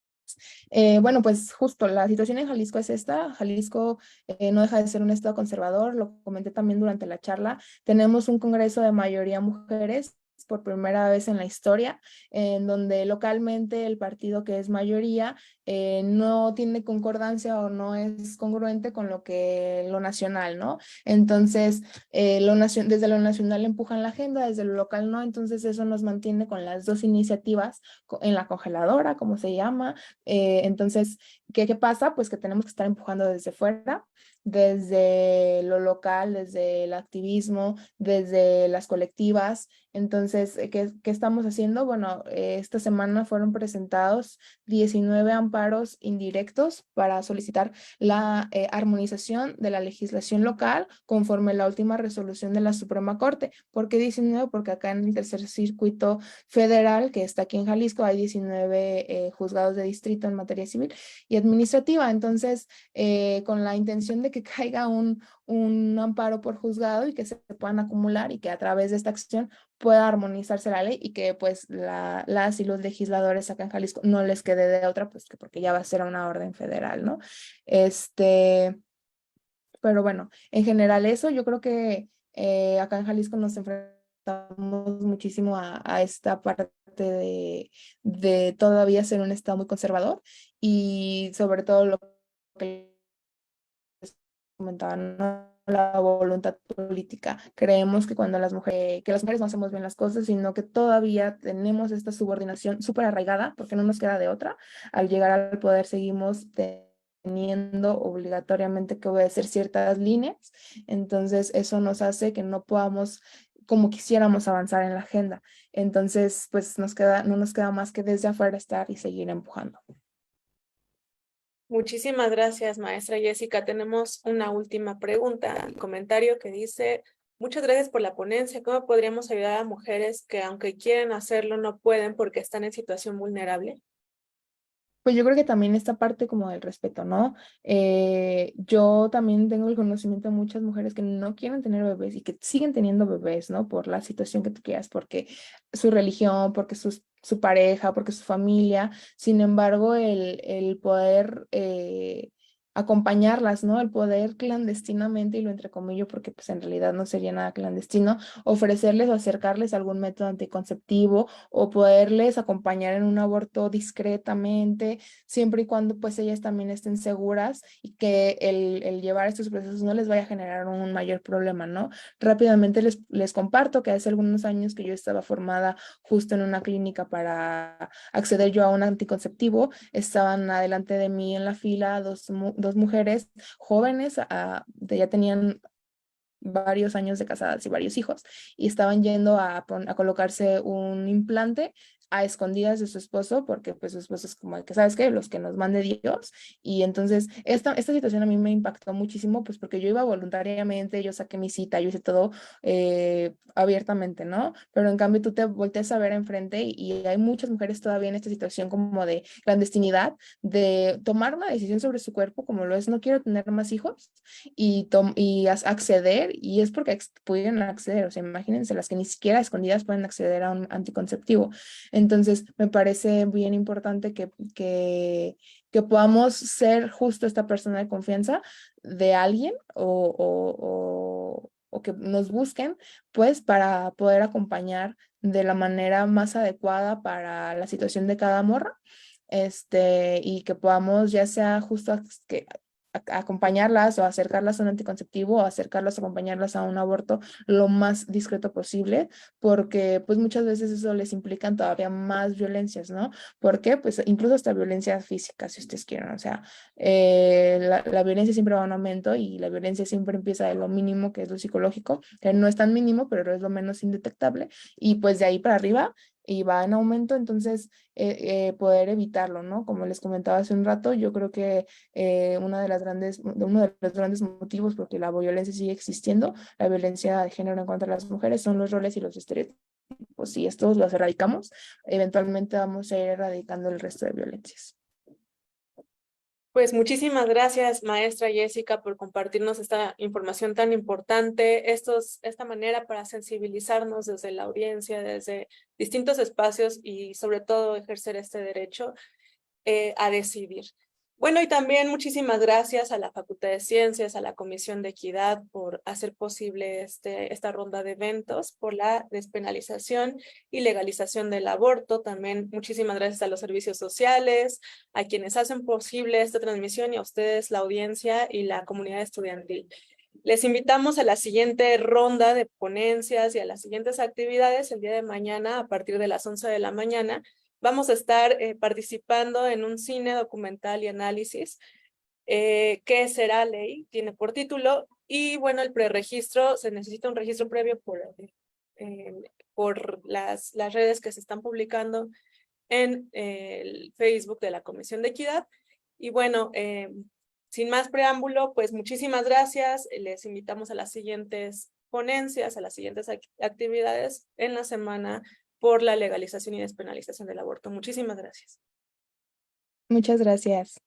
Bueno, pues justo la situación en Jalisco es esta. Jalisco no deja de ser un estado conservador, lo comenté también durante la charla. Tenemos un congreso de mayoría mujeres por primera vez en la historia, en donde localmente el partido que es mayoría no tiene concordancia o no es congruente con lo nacional, ¿no? Entonces, desde lo nacional empujan la agenda, desde lo local no, entonces eso nos mantiene con las dos iniciativas en la congeladora, como se llama. Entonces, ¿qué pasa? Pues que tenemos que estar empujando desde fuera, desde lo local, desde el activismo, desde las colectivas. Entonces, ¿qué estamos haciendo? Bueno, esta semana fueron presentados 19 amparos indirectos para solicitar la armonización de la legislación local conforme la última resolución de la Suprema Corte. ¿Por qué 19? Porque acá en el tercer circuito federal, que está aquí en Jalisco, hay 19 juzgados de distrito en materia civil y administrativa. Entonces, con la intención de que caiga un amparo por juzgado y que se puedan acumular y que a través de esta acción pueda armonizarse la ley y que pues las y los legisladores acá en Jalisco no les quede de otra, pues que porque ya va a ser una orden federal, ¿no? Pero bueno, en general eso, yo creo que acá en Jalisco nos enfrentamos muchísimo a esta parte de todavía ser un estado muy conservador y sobre todo lo que comentaban, ¿no? La voluntad política. Creemos que cuando que las mujeres no hacemos bien las cosas, sino que todavía tenemos esta subordinación súper arraigada, porque no nos queda de otra. Al llegar al poder seguimos teniendo obligatoriamente que obedecer ciertas líneas. Entonces, eso nos hace que no podamos como quisiéramos avanzar en la agenda. Entonces, pues no nos queda más que desde afuera estar y seguir empujando. Muchísimas gracias, maestra Jessica. Tenemos una última pregunta, comentario que dice, muchas gracias por la ponencia. ¿Cómo podríamos ayudar a mujeres que aunque quieren hacerlo no pueden porque están en situación vulnerable? Pues yo creo que también esta parte como del respeto, ¿no? Yo también tengo el conocimiento de muchas mujeres que no quieren tener bebés y que siguen teniendo bebés, ¿no? Por la situación que tú quieras, porque su religión, porque su pareja, porque su familia. Sin embargo, el poder acompañarlas, ¿no? El poder clandestinamente, y lo entrecomillo porque pues en realidad no sería nada clandestino, ofrecerles o acercarles algún método anticonceptivo o poderles acompañar en un aborto discretamente, siempre y cuando pues ellas también estén seguras y que el llevar estos procesos no les vaya a generar un mayor problema, ¿no? Rápidamente les comparto que hace algunos años que yo estaba formada justo en una clínica para acceder yo a un anticonceptivo, estaban adelante de mí en la fila dos mujeres jóvenes, ya tenían varios años de casadas y varios hijos, y estaban yendo a colocarse un implante a escondidas de su esposo, porque pues su esposo es como que, ¿sabes qué? Los que nos mande Dios. Y entonces esta situación a mí me impactó muchísimo, pues porque yo iba voluntariamente, yo saqué mi cita, yo hice todo abiertamente, ¿no? Pero en cambio tú te volteas a ver enfrente y hay muchas mujeres todavía en esta situación como de clandestinidad, de tomar una decisión sobre su cuerpo, como lo es, no quiero tener más hijos, y acceder, y es porque pudieron acceder, o sea, imagínense las que ni siquiera escondidas pueden acceder a un anticonceptivo. Entonces, me parece bien importante que podamos ser justo esta persona de confianza de alguien o que nos busquen, pues, para poder acompañar de la manera más adecuada para la situación de cada morra, y que podamos ya sea justo acompañarlas o acercarlas a un anticonceptivo o acercarlas, acompañarlas a un aborto lo más discreto posible, porque pues muchas veces eso les implican todavía más violencias, ¿no? Porque pues incluso hasta violencia física, si ustedes quieren, o sea, la violencia siempre va en aumento y la violencia siempre empieza de lo mínimo, que es lo psicológico, que no es tan mínimo, pero es lo menos indetectable, y pues de ahí para arriba y va en aumento, entonces poder evitarlo, ¿no? Como les comentaba hace un rato, yo creo que uno de los grandes motivos por que la violencia sigue existiendo, la violencia de género en contra de las mujeres, son los roles y los estereotipos. Si estos los erradicamos, eventualmente vamos a ir erradicando el resto de violencias. Pues muchísimas gracias, maestra Jessica, por compartirnos esta información tan importante, esta manera para sensibilizarnos desde la audiencia, desde distintos espacios y sobre todo ejercer este derecho a decidir. Bueno, y también muchísimas gracias a la Facultad de Ciencias, a la Comisión de Equidad por hacer posible esta ronda de eventos, por la despenalización y legalización del aborto. También muchísimas gracias a los servicios sociales, a quienes hacen posible esta transmisión y a ustedes, la audiencia y la comunidad estudiantil. Les invitamos a la siguiente ronda de ponencias y a las siguientes actividades el día de mañana a partir de las 11 de la mañana. Vamos a estar participando en un cine documental y análisis. ¿Qué será ley? Tiene por título. Y bueno, el preregistro, se necesita un registro previo por las redes que se están publicando en el Facebook de la Comisión de Equidad. Y bueno, sin más preámbulo, pues muchísimas gracias. Les invitamos a las siguientes ponencias, a las siguientes actividades en la semana por la legalización y despenalización del aborto. Muchísimas gracias. Muchas gracias.